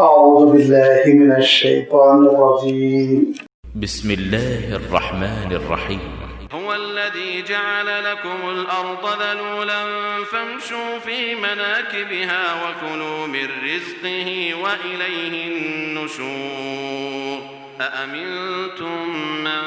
أعوذ بالله من الشيطان الرجيم. بسم الله الرحمن الرحيم. هو الذي جعل لكم الأرض ذلولا فامشوا في مناكبها وكلوا من رزقه وإليه النشور. أأمنتم من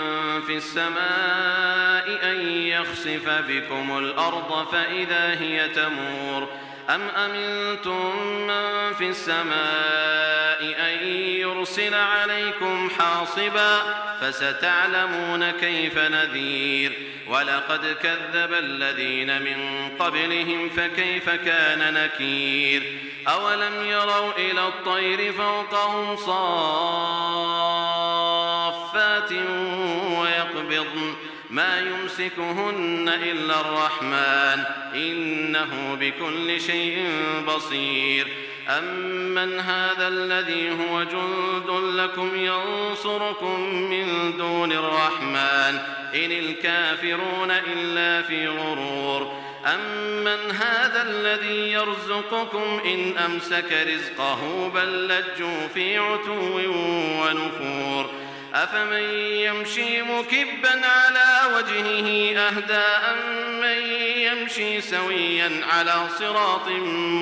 في السماء أن يخسف بكم الأرض فإذا هي تمور أم أمنتم من في السماء أن يرسل عليكم حاصبا فستعلمون كيف نذير. ولقد كذب الذين من قبلهم فكيف كان نكير. أولم يروا إلى الطير فوقهم صافات ويقبضن ما يمسكهن إلا الرحمن إنه بكل شيء بصير. أمن هذا الذي هو جند لكم ينصركم من دون الرحمن إن الكافرون إلا في غرور. أمن هذا الذي يرزقكم إن أمسك رزقه بل لجوا في عتو ونفور. أفمن يمشي مكبا على وجهه أهدى أمن يمشي سويا على صراط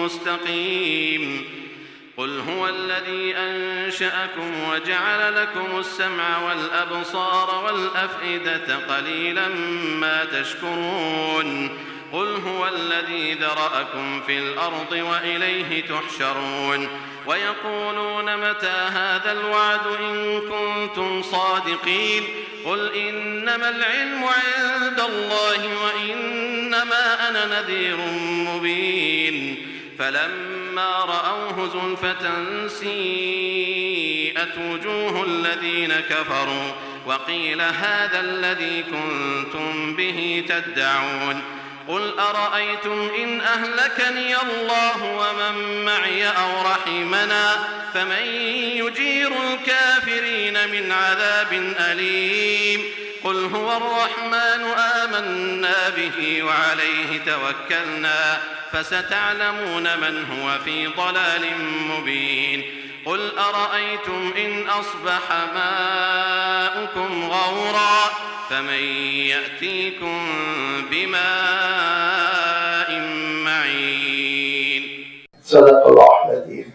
مستقيم. قل هو الذي أنشأكم وجعل لكم السمع والأبصار والأفئدة قليلا ما تشكرون. قل هو الذي ذرأكم في الأرض وإليه تحشرون. ويقولون متى هذا الوعد إن كنتم صادقين. قل إنما العلم عند الله وإنما أنا نذير مبين. فلما رأوه زلفة سيئت وجوه الذين كفروا وقيل هذا الذي كنتم به تدعون. قل أرأيتم إن أهلكني الله ومن معي أو رحمنا فمن يجير الكافرين من عذاب أليم. قل هو الرحمن آمنا به وعليه توكلنا فستعلمون من هو في ضلال مبين. قل أرأيتم إن أصبح ماؤكم غورا فمن يأتيكم بماء معين. صدق الله العظيم.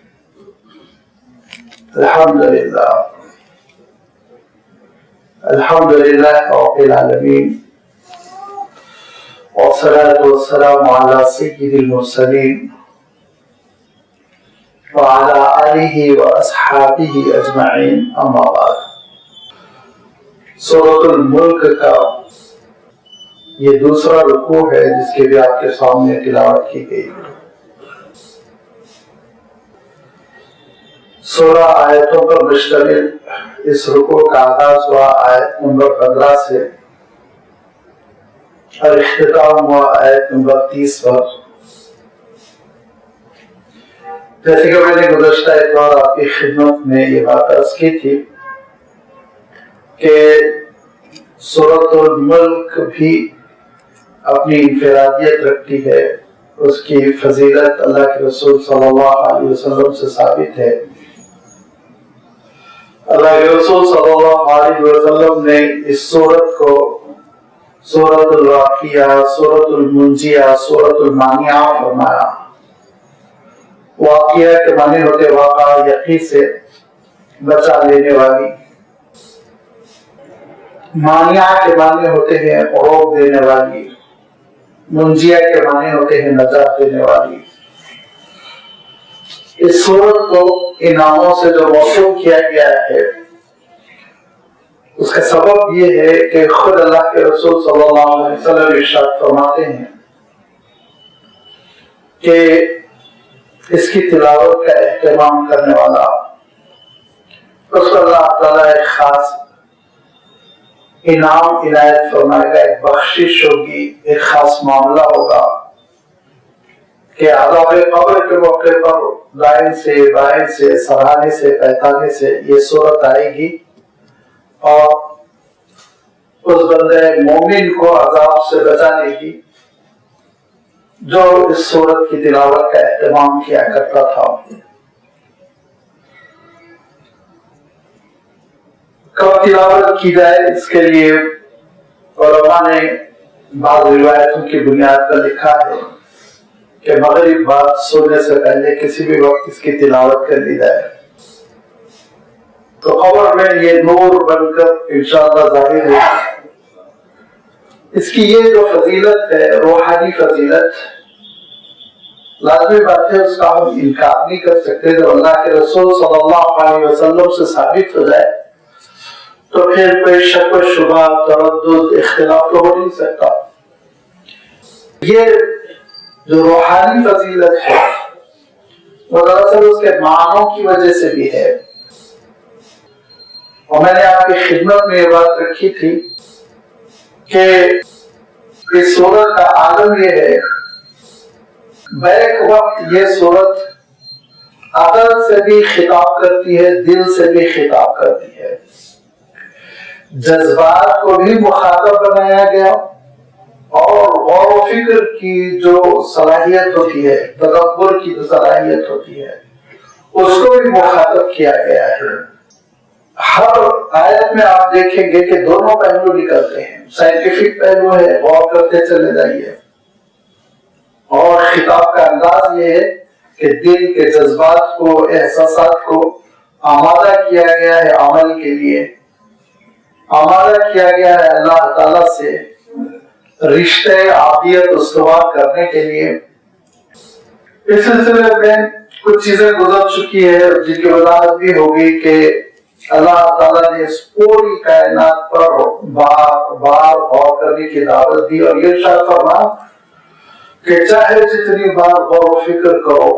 الحمد لله رب العالمين والصلاة والسلام على سيد المرسلين وعلى آله وأصحابه أجمعين أما بعد. सूरतुल मुल्क का ये दूसरा रुकू है जिसके भी आपके सामने तिलावत की गई। 16 आयतों पर मुश्तमिल इस रुकू का आगाज हुआ आयत नंबर 15 से और इख्तिताम हुआ आयत नंबर 30 पर। जैसे कि मैंने गुज़श्ता इतवार आपकी खिदमत में ये बात अर्ज़ की थी कि सूरतुल मुल्क भी अपनी इंफरादियत रखती है, उसकी फजीलत अल्लाह के रसूल सल्लल्लाहु अलैहि वसल्लम से साबित है। अल्लाह के रसूल सल्लल्लाहु अलैहि वसल्लम ने इस सूरत को सूरतुल वाक़िया, सूरतुल मुंजिया, सूरतुल मानिया फरमाया। वाक़िया के माने होते वाक़ा, यकीन से बचा लेने वाली। मानिया के माने होते हैं रोक देने वाली। मुंजिया के माने होते हैं नजात देने वाली। इस सूरत को इन नामों से जो मौसूम किया गया है उसका सबब ये है कि खुद अल्लाह के रसूल सल्लल्लाहु अलैहि वसल्लम इरशाद फरमाते हैं कि इसकी तिलावत का एहतमाम करने वाला उसको अल्लाह ताला एक खास इनाम इनायत फरमाएगा, एक बख्शिश होगी, एक खास मामला होगा कि अज़ाब कब्र के मौके पर दाएं से बाएं से सराहने से पैताने से ये सूरत आएगी और उस बंदे मोमिन को अज़ाब से बचा लेगी जो इस सूरत की तिलावत का एहतमाम किया करता था। کب تلاوت کی جائے اس کے لیے علماء نے بعض روایتوں کی بنیاد پر لکھا ہے کہ مغرب بعد سونے سے پہلے کسی بھی وقت اس کی تلاوت کر لی جائے تو قبر میں یہ نور بن کر انشاءاللہ ظاہر ہے۔ اس کی یہ جو فضیلت ہے روحانی فضیلت لازمی بات ہے، اس کا ہم انکار نہیں کر سکتے۔ جب اللہ کے رسول صلی اللہ علیہ وسلم سے ثابت ہو جائے تو پھر کوئی شک و شبہ تردد اختلاف تو ہو نہیں سکتا۔ یہ جو روحانی فضیلت ہے وہ دراصل اس کے معنوں کی وجہ سے بھی ہے، اور میں نے آپ کی خدمت میں یہ بات رکھی تھی کہ اس سورت کا عالم یہ ہے، بیک وقت یہ سورت عقل سے بھی خطاب کرتی ہے، دل سے بھی خطاب کرتی ہے، جذبات کو بھی مخاطب بنایا گیا اور غور و فکر کی جو صلاحیت ہوتی ہے، تدبر کی جو صلاحیت ہوتی ہے اس کو بھی مخاطب کیا گیا ہے۔ ہر آیت میں آپ دیکھیں گے کہ دونوں پہلو نکلتے ہیں، سائنٹیفک پہلو ہے، غور کرتے چلے جائیے، اور خطاب کا انداز یہ ہے کہ دل کے جذبات کو، احساسات کو آمادہ کیا گیا ہے عمل کے لیے، آمادہ کیا گیا ہے اللہ تعالیٰ سے رشتے عافیت استوار کرنے کے لیے۔ اس سلسلے میں کچھ چیزیں گزر چکی ہے جن کی وضاحت بھی ہوگی کہ اللہ تعالیٰ نے اس پوری کائنات پر بار بار غور کرنے کی دعوت دی، اور یہ ارشاد فرمایا کہ چاہے جتنی بار غور و فکر کرو،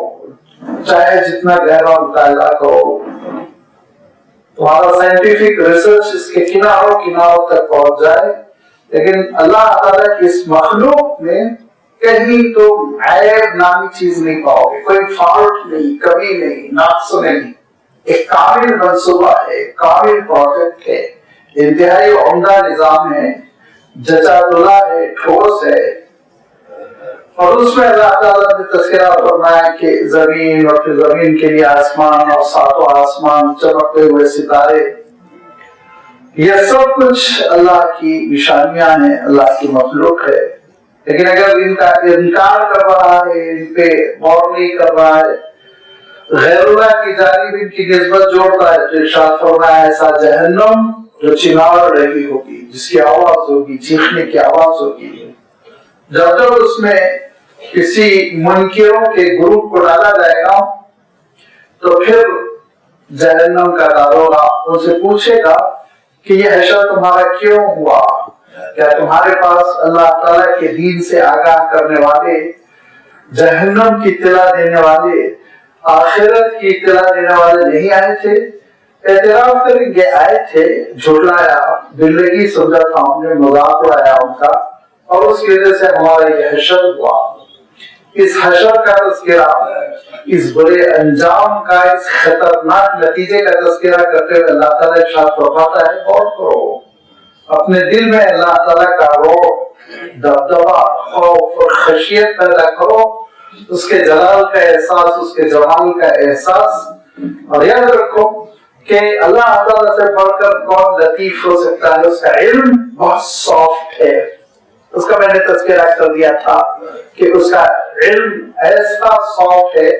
چاہے جتنا گہرا مطالعہ کرو، تمہارا سائنٹیفک ریسرچ اس کے کناروں کناروں تک پہنچ جائے، لیکن اللہ تعالیٰ کی اس مخلوق میں کہیں تو عیب نامی چیز نہیں پاؤ گے، کوئی فالٹ نہیں، کمی نہیں، نقص نہیں، ایک کامل منصوبہ ہے، کامل پروجیکٹ ہے، انتہائی عمدہ نظام ہے، جچا دلا ہے، ٹھوس ہے، اور اس میں اللہ تعالیٰ نے تذکرہ فرمایا کہ زمین اور پھر زمین کے لیے آسمان اور ساتوں آسمان، چمکتے ہوئے ستارے، یہ سب کچھ اللہ کی نشانیاں ہیں، اللہ کی مخلوق ہے۔ لیکن اگر ان کا انکار کر رہا ہے، ان پہ غور نہیں کر رہا ہے، غیر اللہ کی جانب ان کی نسبت جوڑتا ہے، تو ارشاد فرمایا ایسا جہنم جو چنار رہی ہوگی، جس کی آواز ہوگی، چیخنے کی آواز ہوگی، جب تک اس میں کسی منکروں کے گروپ کو ڈالا جائے گا تو پھر جہنم کا داروغہ ان سے پوچھے گا کہ یہ حشر تمہارا کیوں ہوا؟ کیا تمہارے پاس اللہ تعالیٰ کے دین سے آگاہ کرنے والے، جہنم کی اطلاع دینے والے، آخرت کی اطلاع دینے والے نہیں آئے تھے؟ اعتراف کریں گے آئے تھے، جھٹلایا، بندگی سمجھا تھا ہم نے، مذاق اڑایا ان کا، اور اس کی وجہ سے ہمارا یہ حشر ہوا۔ اس حشر کا تذکرہ، اس بڑے انجام کا، اس خطرناک نتیجے کا تذکرہ کرتے ہوئے اللہ تعالیٰ ارشاد فرماتا ہے غور کرو، اپنے دل میں اللہ تعالیٰ کا روح، دبدبہ، خوف اور خشیت پیدا کرو، اس کے جلال کا احساس، اس کے جمال کا احساس، اور یاد رکھو کہ اللہ تعالیٰ سے بڑھ کر کون لطیف ہو سکتا ہے، اس کا علم بہت سافٹ ہے، اس کا میں نے تذکرہ کر دیا تھا کہ اس کا علم ایسا سافٹ ہے،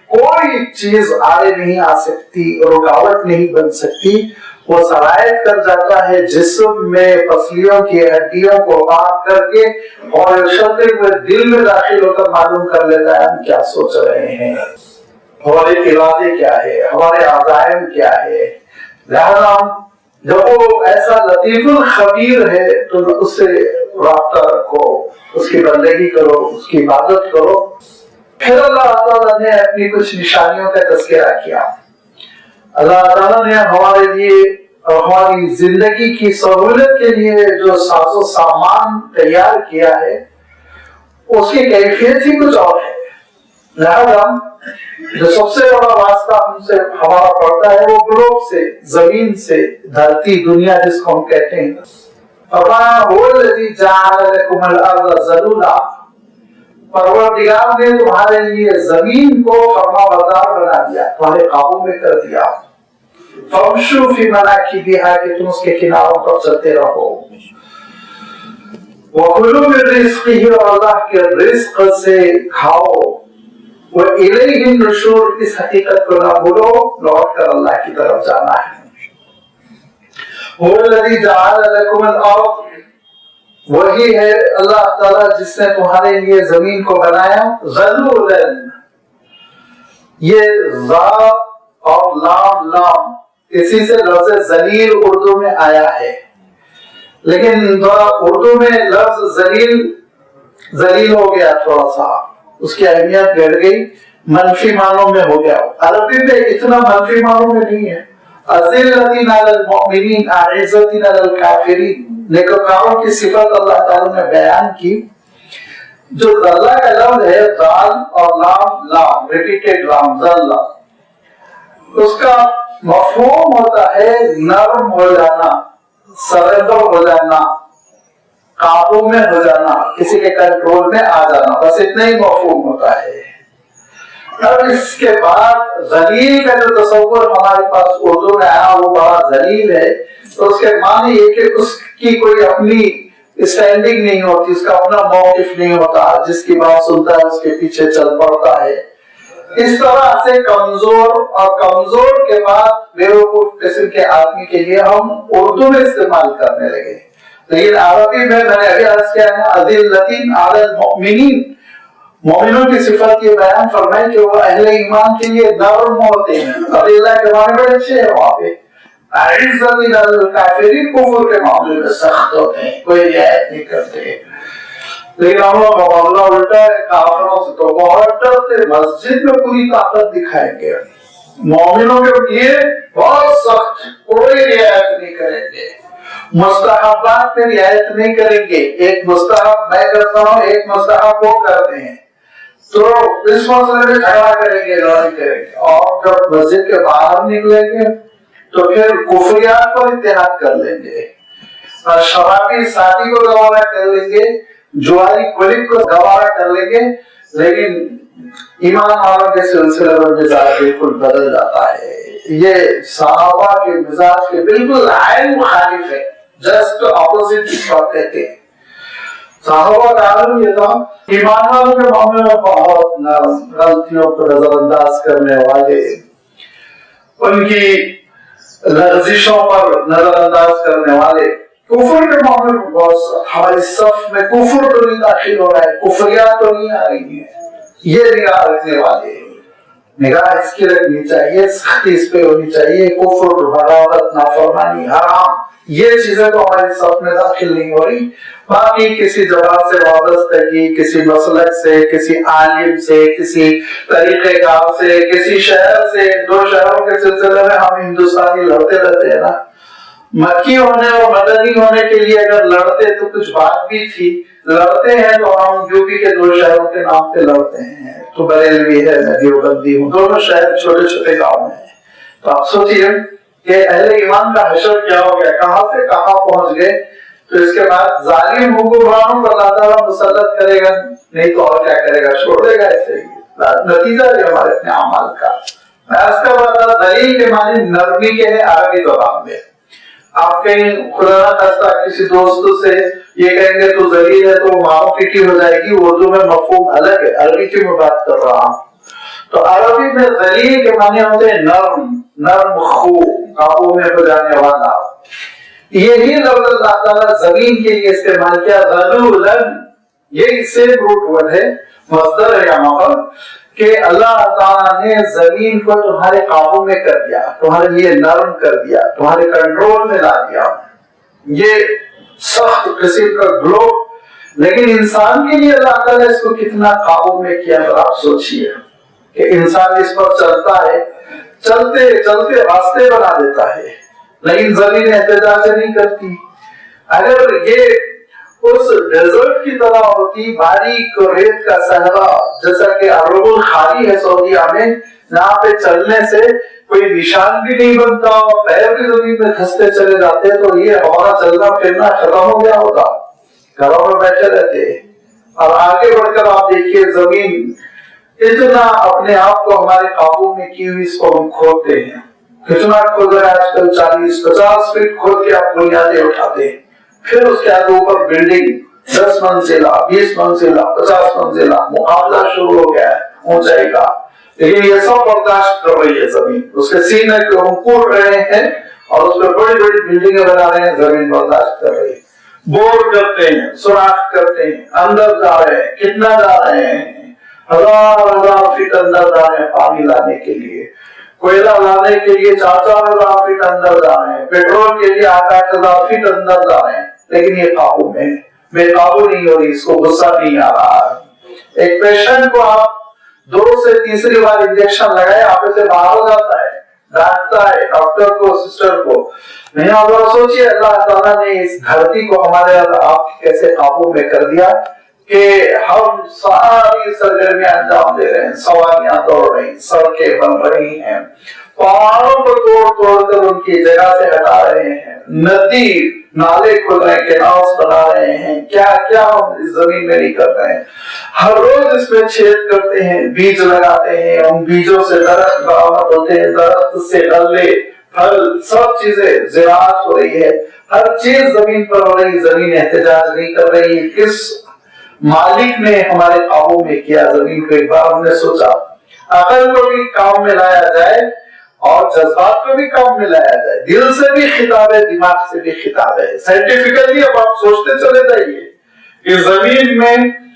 کوئی چیز آگے نہیں آ سکتی، رکاوٹ نہیں بن سکتی، وہ سرایت کر جاتا ہے جسم میں، پسلیوں کی ہڈیوں کو پاک کر کے، اور شدے ہوئے دل میں داخل ہو کر معلوم کر لیتا ہے ہم کیا سوچ رہے ہیں، ہمارے ارادے کیا ہے، ہمارے عزائم کیا ہے۔ لہذا جب وہ ایسا لطیف الخبیر ہے تو اس سے رابطہ رکھو، اس کی بندگی کرو، اس کی عبادت کرو۔ پھر اللہ تعالیٰ نے اپنی کچھ نشانیوں کا تذکرہ کیا۔ اللہ تعالیٰ نے ہمارے لیے اور ہماری زندگی کی سہولت کے لیے جو ساز و سامان تیار کیا ہے اس کی کیفیت ہی کچھ اور ہے۔ لہذا جو سب سے بڑا واسطہ ہم سے ہمارا پڑتا ہے وہ گلوب سے، زمین سے، دھرتی، دنیا جس کو ہم کہتے ہیں۔ فرمایا هو الذی جعل لکم الارض ذلولا، پروردگار نے تمہارے لیے زمین کو فرما بردار بنا دیا، تمہارے قابو میں کر دیا۔ फमशू फी मनाकिबिहा कि तुम उसके किनारों पर चलते रहो। वकुलू मिन रिज़्क़िही और अल्लाह के रिज़्क़ से खाओ। व इलैहि नुशूर इस हकीकत को ना भूलो, लौट कर अल्लाह की तरफ जाना है। हुवल्लज़ी जअल लकुमुल अर्द, वही है अल्लाह ताला जिसने तुम्हारे लिए जमीन को बनाया ज़लूलन, ये ज़ा और लाम लाम इसी से लफ्ज़ ज़लील उर्दू में आया है, लेकिन थोड़ा उर्दू में लफ्ज़ ज़लील हो गया, थोड़ा सा उसकी अहमियत घट गई, मनफी मानों में हो गया। अरबी में इतना मनफी मानों में नहीं है। अज़िल्लतिन अलल मुमिनीन अइज़्ज़तिन अलल काफिरीन, नेकोकारों की सिफत अल्लाह ताला ने बयान की। जो ज़ल्ला का लफ्ज़ है दाल और लाम लाम रिपीटेड लाम ज़ल्ला, उसका मफ़हूम होता है नरम हो जाना, सरेंडर हो जाना, काबू में हो जाना, किसी के कंट्रोल में आ जाना, बस इतना ही मफ़हूम होता है। अब इसके बाद ज़लील का जो तसव्वुर हमारे पास उर्दू में आया वो बड़ा ज़लील है, तो उसके माने ये कि उसकी कोई अपनी स्टैंडिंग नहीं होती, उसका अपना मौक़िफ़ नहीं होता, जिसकी बात सुनता है उसके पीछे चल पड़ता है। इस तरह से कमजोर और कमजोर के बाद बेवकूफ किस्म के आदमी के लिए हम उर्दू में इस्तेमाल करने लगे, लेकिन अरबी में मैंने अभी अर्ज किया है अज़िल्लतिन अलल मुमिनीन, मोमिनों की सिफत ये बयान फरमाई कि वो अहले ईमान के लिए नरम होते हैं, अज़िल्ला के माने बड़े अच्छे हैं वहाँ पे, अइज़्ज़तिन अलल काफिरीन कुफ्र के मामले में सख्त होते हैं, कोई रियायत नहीं करते। लेकिन हम लोग मुकाबला उल्टा है, काफिरों से तो बहुत डरते, मस्जिद में पूरी ताकत दिखाएंगे, मोमिनों के लिए बहुत सख्त, कोई रियायत नहीं करेंगे, मुस्तहबात में रियायत नहीं करेंगे, एक मुस्तहब मैं करता हूँ, एक मुस्तहब वो करते हैं, तो इस मसले में झगड़ा करेंगे, लड़ाई करेंगे, और जब मस्जिद के बाहर निकलेंगे तो फिर कुफरियात पर इत्तेहाद कर लेंगे, और शराबी साथी को गवारा कर लेंगे, जुआरी कुलिक को गवारा कर लेंगे, लेकिन ईमान वालों के सिलसिले में मिजाज बिल्कुल बदल जाता है। ये सहाबा के मिजाज के बिल्कुल आयन मुखालिफ है, जस्ट ऑपोजिट इसको कहते हैं। सहाबा का आलम ये था, ईमान वालों के मामले में बहुत नरम, गलतियों को नजरअंदाज करने वाले, उनकी लर्जिशों पर नजरअंदाज करने वाले, कुफर के मामले में बहुत, हमारे सफ में कुफर तो नहीं दाखिल हो रहा है, कुफरियात तो नहीं आ रही है, ये निगाह रखने वाले, निगाह इसकी रखनी चाहिए, सख्ती इस पे होनी चाहिए, कुफर, बगावत, नाफरमानी, हराम, ये चीजें तो हमारे सफ में दाखिल नहीं हो रही। बाकी किसी जमात से वाबस्तगी, किसी मसलक से, किसी आलिम से, किसी तरीक़ेकार से, किसी शहर से, दो शहरों के सिलसिले में हम हिंदुस्तानी लड़ते रहते हैं ना, मक्की होने और मदनी होने के लिए अगर लड़ते तो कुछ बात भी थी, लड़ते हैं तो हम यूपी के दो शहरों के नाम पे लड़ते हैं, तो बरेलवी है, मैं देवबंदी हूँ, दोनों शहर छोटे छोटे गाँव हैं। तो आप सोचिए कि अहले ईमान का हशर क्या हो गया, कहाँ से कहाँ पहुंच गए। तो इसके बाद जालिम हुक्मरानों को अल्लाह ताला मुसल्लत करेगा, नहीं तो और क्या करेगा, छोड़ देगा, ऐसे ही नतीजा है हमारे अपने अमाल का। इसका मतलब दलील के माने नरमी के है अरबी ज़बान में। आप कहीं खुदा ना खास्ता किसी दोस्तों से ये कहेंगे तो जलील है तो माओ पीटी हो जाएगी, उर्दू में मफहूम अलग है, अरबी की मैं बात कर रहा हूँ। तो अरबी में जलील के माने होते हैं नर्म, नर्म खू, काबू में हो जाने वाला। यही लफ्ज़ अल्लाह ताला जमीन के लिए इस्तेमाल किया, ज़लूलन, ये सेम रूट वर्ड है, मस्दर है यहाँ पर, कि अल्लाह ताला ने जमीन को तुम्हारे काबू में कर दिया, तुम्हारे लिए नरम कर दिया, तुम्हारे कंट्रोल में ला दिया। ये सख्त किस्म का ग्लोब, लेकिन इंसान के लिए अल्लाह ताला इसको कितना काबू में किया, आप सोचिए कि इंसान इस पर चलता है, चलते चलते रास्ते बना देता है, लेकिन जमीन एहतजाज नहीं करती। अगर ये उस डेजर्ट की तरह होती, बारीक रेत का सहरा, जैसा कि अरबुल खाली है सऊदीया में, जहाँ पे चलने से कोई निशान भी नहीं बनता, पैर भी जमीन में धंसते चले जाते, तो ये हमारा चलना फिरना खत्म हो गया होता, घरों में बैठे रहते। और आगे बढ़कर आप देखिए, जमीन इतना अपने आप को हमारे काबू में की हुई, इसको हम खोते हैं, کتنا کھود رہے ہیں آج کل، 40-50 فٹ کھود کے آپ بنیادیں اٹھاتے ہیں، پھر اس کے آگے اوپر بلڈنگ 10 منزلہ 20 منزلہ 50 منزلہ، مقابلہ شروع ہو گیا ہے اونچائی کا، لیکن یہ سب برداشت کر رہی ہے زمین، اس کے سینے کو ہم کوڑ رہے ہیں اور اس پہ بڑی بڑی بلڈنگیں بنا رہے ہیں، زمین برداشت کر رہی ہے، بور کرتے ہیں، سوراخ کرتے ہیں، اندر جا رہے ہیں، کتنا جا رہے ہیں، 1000 فٹ اندر جا رہے ہیں پانی لانے کے لیے، کوئلہ لانے کے لیے 4000 فٹ اندر جا رہے ہیں، پیٹرول کے لیے 8000 فٹ اندر جا رہے ہیں، لیکن یہ قابو میں ہے، بے قابو نہیں ہو رہی، اس کو غصہ نہیں آ رہا ہے۔ ایک پیشنٹ کو آپ 2 سے تیسری بار انجیکشن لگائے، آپ سے باہر ہو جاتا ہے، ڈانٹتا ہے ڈاکٹر کو، سسٹر کو، نہیں آپ سوچیے اللہ تعالیٰ نے اس دھرتی کو ہمارے آپ کیسے قابو میں کر دیا کہ ہم ساری سرگرمیاں انجام دے رہے ہیں، سواریاں دوڑ رہی ہیں، سڑکیں بن رہی ہیں، پہاڑوں کو توڑ توڑ کر ان کی جگہ سے ہٹا رہے ہیں، ندی نالے کھول رہے ہیں، کینالز بنا رہے ہیں، کیا کیا ہم اس زمین میں نہیں کر رہے ہیں، ہر روز اس میں چھید کرتے ہیں، بیج لگاتے ہیں، ان بیجوں سے درخت برآمد ہوتے ہیں، درخت سے غلے پھل سب چیزیں زراعت ہو رہی ہے، ہر چیز زمین پر ہو رہی، زمین احتجاج نہیں کر رہی، کس مالک نے ہمارے قابو میں کیا زمین کو؟ ایک بار ہم نے سوچا عقل کو بھی کام میں لایا جائے اور جذبات کو بھی کام میں لایا جائے، دل سے بھی خطاب ہے، دماغ سے بھی خطاب ہے، سائنٹیفکلی اب آپ سوچتے چلے جائیے، اس زمین میں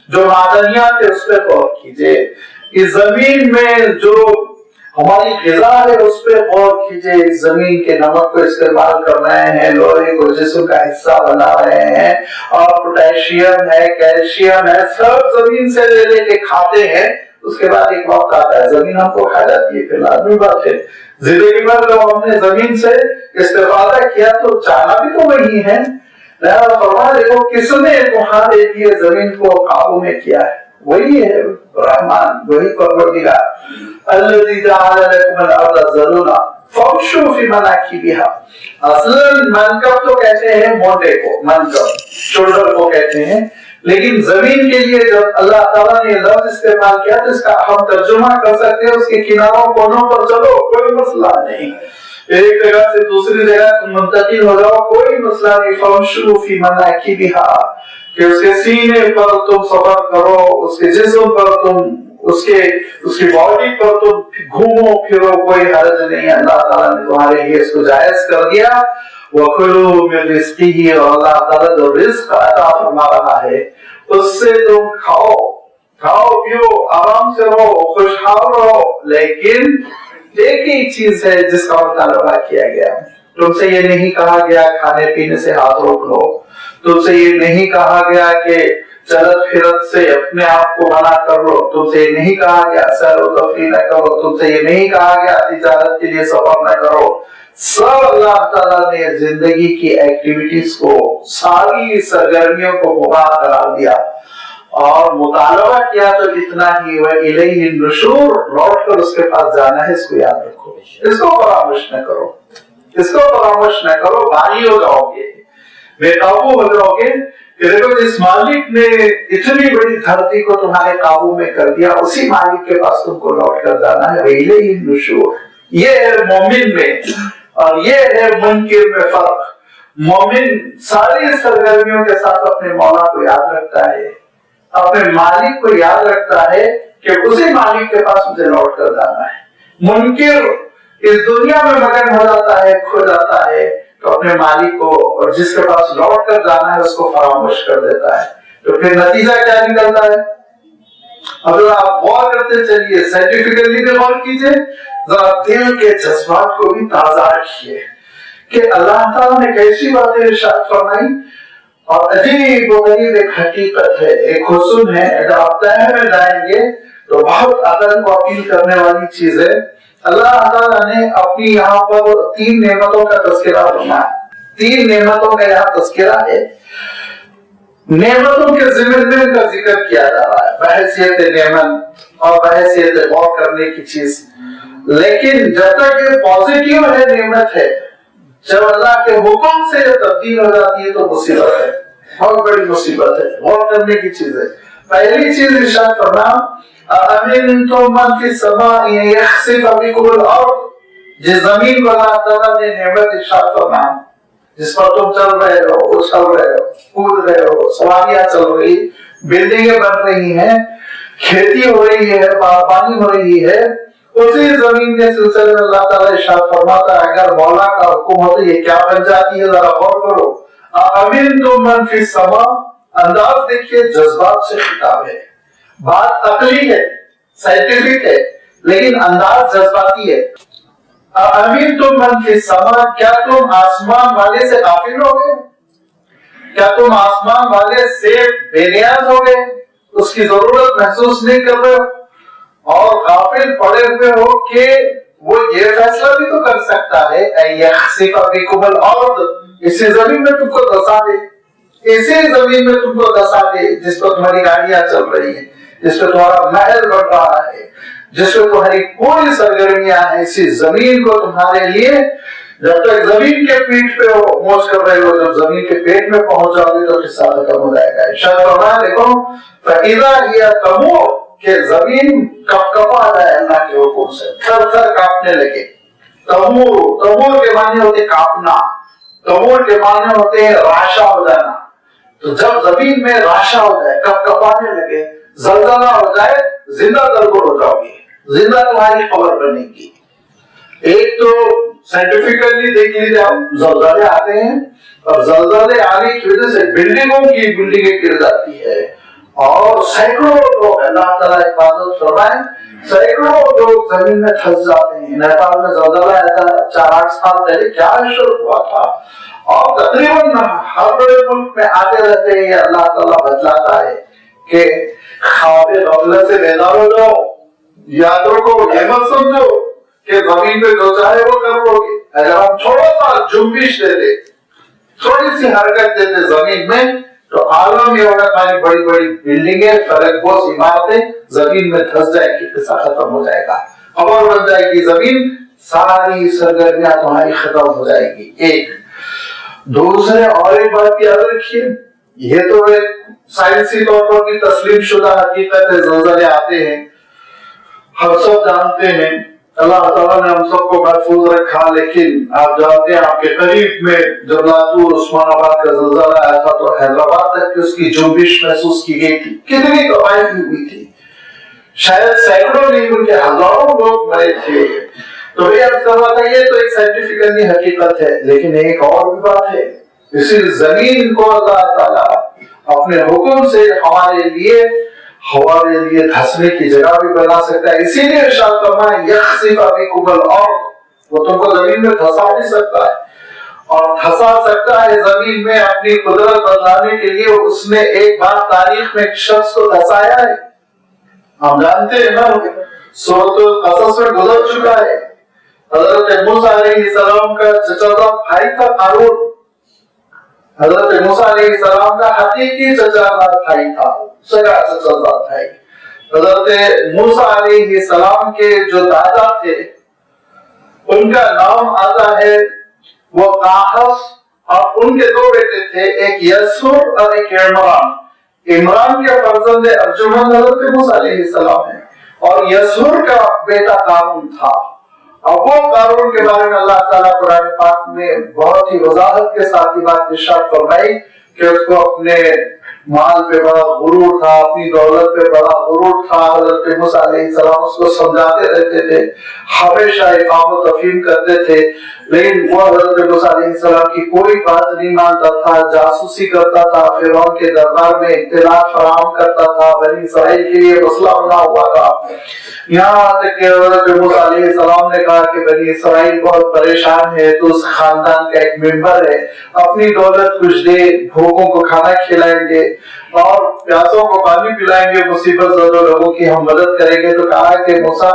جو معدنیات ہے اس پہ غور کیجئے، اس زمین میں جو ہماری غذا ہے اس پہ غور کیجئے، اس زمین کے نمک کو استعمال کر رہے ہیں، لوہے کو جسم کا حصہ بنا رہے ہیں، اور پوٹیشیم ہے، کیلشیم ہے، سب زمین سے لے لے کے کھاتے ہیں، اس کے بعد ایک وقت آتا ہے زمین ہم کو کھا جاتی ہے، پھر لازمی بات ہے زندگی بھر جب ہم نے زمین سے استفادہ کیا تو جانا بھی تو وہی ہے، فرما دیکھو کس نے تمہارے لیے زمین کو قابو میں کیا ہے؟ وہی ہے رحمان، وہی پروردگار، الذی جعل لکم الارض ذلولا فامشوا فی مناکبها۔ اصلاً منکب تو کہتے ہیں موٹے کو، منکب شولڈر کو کہتے ہیں، لیکن زمین کے لیے جب اللہ تعالیٰ نے لفظ استعمال کیا تو اس کا ہم ترجمہ کر سکتے ہیں، اس کے کناروں کونوں پر چلو کوئی مسئلہ نہیں، ایک جگہ سے دوسری جگہ منتقل ہو جاؤ کوئی مسئلہ نہیں، فامشوا فی مناکبها، کہ اس کے سینے پر تم سفر کرو، اس کے جسم پر تم اس کی باڈی پر تم گھومو پھرو، کوئی حرج نہیں، اللہ تعالیٰ نے تمہارے لیے اس کو جائز کر دیا، وَكُلُوا مِن رِزْقِهِ، اور اللہ تعالیٰ جو رزق عطا فرما رہا ہے اس سے تم کھاؤ پیو، آرام سے رہو، خوشحال رہو، لیکن ایک ہی چیز ہے جس کا مطالبہ کیا گیا، تم سے یہ نہیں کہا گیا کھانے پینے سے ہاتھ روک لو، تم سے یہ نہیں کہا گیا کہ چلت پھرت سے اپنے آپ کو منع کر لو، تم سے یہ نہیں کہا گیا سیر و تفریح نہ کرو، تم سے یہ نہیں کہا گیا تجارت کے لیے سفر نہ کرو، سب اللہ تعالیٰ نے زندگی کی ایکٹیویٹیز کو، ساری سرگرمیوں کو مباح قرار دیا اور مطالبہ کیا تو اتنا ہی، وَإِلَيْهِ النُّشُورُ، لوٹ کر اس کے پاس جانا ہے، اس کو یاد رکھو، اس کو فراموش نہ کرو، اس کو فراموش نہ کرو، بھاری ہو جاؤ گے، بے قابو ہو جاؤ گے کہ دیکھو جس مالک نے اتنی بڑی دھرتی کو تمہارے قابو میں کر دیا، اسی مالک کے پاس تم کو لوٹ کر جانا ہے، وَإِلَيْهِ النُّشُورُ۔ یہ ہے مومن میں اور یہ ہے منکر میں فرق۔ مومن ساری سرگرمیوں کے ساتھ اپنے مولا کو یاد رکھتا ہے، اپنے مالک کو یاد رکھتا ہے کہ اسی مالک کے پاس مجھے لوٹ کر جانا ہے۔ منکر اس دنیا میں مگن ہو جاتا ہے، کھو جاتا ہے، تو اپنے مالک کو اور جس کے پاس لوٹ کر جانا ہے اس کو فراموش کر دیتا ہے، تو پھر نتیجہ کیا نکلتا ہے؟ اگر آپ غور کرتے چلیے، سائنٹیفکلی بھی غور کیجئے، ذرا دل کے جذبات کو بھی تازہ رکھیے کہ اللہ تعالیٰ نے کیسی باتیں ارشاد فرمائی، اور عجیب و غریب ایک حقیقت ہے، ایک حسن ہے، اگر آپ تہہ میں جائیں گے تو بہت عقل کو اپیل کرنے والی چیز ہے۔ اللہ تعالیٰ نے اپنی یہاں پر 3 نعمتوں کا تذکرہ فرمایا، 3 نعمتوں کا یہاں تذکرہ ہے، نعمتوں کے ذمہ کا ذکر کیا جا رہا ہے بحیثیت نعمت اور بحیثیت غور کرنے کی چیز، لیکن جب تک یہ پازیٹیو ہے، نعمت ہے، جب اللہ کے حکم سے یہ تبدیل ہو جاتی ہے تو مصیبت ہے، بہت بڑی مصیبت ہے، غور کرنے کی چیز ہے۔ پہلی چیز ارشاد فرمایا، أَأَمِنْتُم مَّن فِي السَّمَاءِ يَخْسِفَ بِكُمُ الْأَرْضَ، जिस जमीन को अल्लाह ताला ने नेमत इरशाद फरमाया, जिस पर तुम चल रहे हो, उछल रहे हो, कूद रहे हो, सवारियां चल रही, बिल्डिंगें बन रही हैं, खेती हो रही है, बागबानी हो रही है, उसी जमीन के सिलसिले में अल्लाह ताला इरशाद फरमाता है अगर मौला का हुक्म हो तो ये क्या बन जाती है, जरा गौर करो। अमिनतुम मन फिस समा, अंदाज देखिए, जज्बात से खिताब है, बात अकली है, साइंटिफिक है, लेकिन अंदाज जज्बाती है। अमिनतुम मन फिस समा, क्या तुम आसमान वाले से गाफिल हो गए? क्या तुम आसमान वाले से बेनियाज हो गए, उसकी जरूरत महसूस नहीं कर रहे हो और गाफिल पड़े हुए हो कि वो ये फैसला भी तो कर सकता है इसी जमीन में तुमको धंसा दे, इसी जमीन में तुमको धंसा दे जिस पर तुम्हारी गाड़ियां चल रही है, जिस पर तुम्हारा महल बन रहा है, जिसमें तुम्हारी पूरी सरगर्मियां हैं, इसी जमीन को तुम्हारे लिए जब तक जमीन के पीठ पे हो मौज कर रहे हो, जब जमीन के पेट में पहुंच जाओगे तो किस्सा खत्म हो जाएगा। इशारा देखो फइज़ा हिया तमूर, के जमीन कपकपा जाए अल्लाह के हुक्म से, थर थर कांपने लगे। तमूर, तमूर के माने होते कांपना, तमूर के माने होते हैं राशा हो जाना। तो जब जमीन में राशा हो जाए, कपकपाने लगे, जलजला हो जाए, जिंदा दरगुर हो जाओगे, जिंदा तुम्हारी खबर बनेगी। एक तो साइंटिफिकली देख लीजिए आप, जलजले आते हैं और जलजले आने की वजह से बिल्डिंगें गिर जाती है और सैकड़ों लोग, अल्लाह ताला हिफाजत फरमाए, सैकड़ों लोग जमीन में फंस जाते हैं। नेपाल में जलजला आया था 4-8 साल पहले, क्या अशर हुआ था, और तकरीबन हर बड़े मुल्क में आते रहते हैं। अल्लाह ताला बतलाता है कि ख्वाबे गफलत से बेदार हो जाओ, याद रखो, ये मत समझो कि जमीन पे जो चाहे वो कर लोगे। अगर हम थोड़ा सा जुम्बिश दे दे, थोड़ी सी हरकत दे दे जमीन में, तो आलम ये होगा हमारी बड़ी बड़ी बिल्डिंगें, फलकबोस इमारतें जमीन में धंस जाएगी, किस्सा खत्म हो जाएगा, खबर बन जाएगी जमीन, सारी सरगर्मियां तुम्हारी खत्म हो जाएगी। एक दूसरे और एक बात याद रखिए, ये तो एक साइंसी तौर पर भी तस्लीम शुदा हकीकत है, ज़लज़ले आते हैं, हम सब जानते हैं, अल्लाह ताला ने हम सबको महफूज रखा। लेकिन आप जानते हैं आपके करीब में जब लातूर उस्मानाबाद का ज़लज़ला आया था तो हैदराबाद तक की उसकी जुम्बिश महसूस की गई थी, कितनी तबाही हुई थी, शायद सैकड़ों नहीं बल्कि हजारों लोग मरे थे। तो ये तो एक साइंटिफिकली हकीकत है, लेकिन एक और भी बात है, इसी जमीन को अल्लाह ताला अपने हुक्म से हमारे लिए धंसने की जगह भी बना सकता है। इसीलिए इरशाद फरमाया यख्सिफ बिकुमुल अर्द, वो तुमको जमीन में धंसा भी सकता है और धंसा सकता है जमीन में अपनी कुदरत बताने के लिए। उसने एक बार तारीख में एक शख्स को धंसाया है, हम जानते हैं ना, सूरह क़सस में गुजर चुका है। हज़रत मूसा अलैहिस्सलाम का चचाजाद भाई था कारून, हज़रत मूसा अलैहिस्सलाम का हकीकी चचाजाद भाई था, सगा चचाजाद भाई। हज़रत मूसा अलैहिस्सलाम के जो दादा थे उनका नाम आता है वो काहस, और उनके दो बेटे थे, एक यसूर और एक इमरान। इमरान के फर्जंद अर्जुमंद हज़रत मूसा अलैहिस्सलाम है और यसूर का बेटा कारून था। अब वो कारून के बारे में अल्लाह ताला कुरान पाक में बहुत ही वजाहत के साथ ही बात इरशाद फरमाई कि उसको अपने माल पे बड़ा गुरूर था, अपनी दौलत पे बड़ा गुरूर था। हज़रत मूसा अलैहिस्सलाम उसको समझाते रहते थे, हमेशा इकामत तफहीम करते थे, लेकिन वो हज़रत मूसा अलैहिस्सलाम की कोई बात नहीं मानता था, जासूसी करता था, फिरौन के दरबार में इत्तलात फराहम करता था, बनी इसराइल के लिए मसला बना हुआ था। यहाँ तक कि हज़रत मूसा अलैहिस्सलाम ने कहा कि बनी इसराइल बहुत परेशान है, तो उस खानदान का एक मेंबर है, अपनी दौलत कुछ दे, भूखों को खाना खिलाएंगे और प्यासों को पानी पिलाएंगे, मुसीबत ज़दा लोगों की हम मदद करेंगे। तो कहा कि मूसा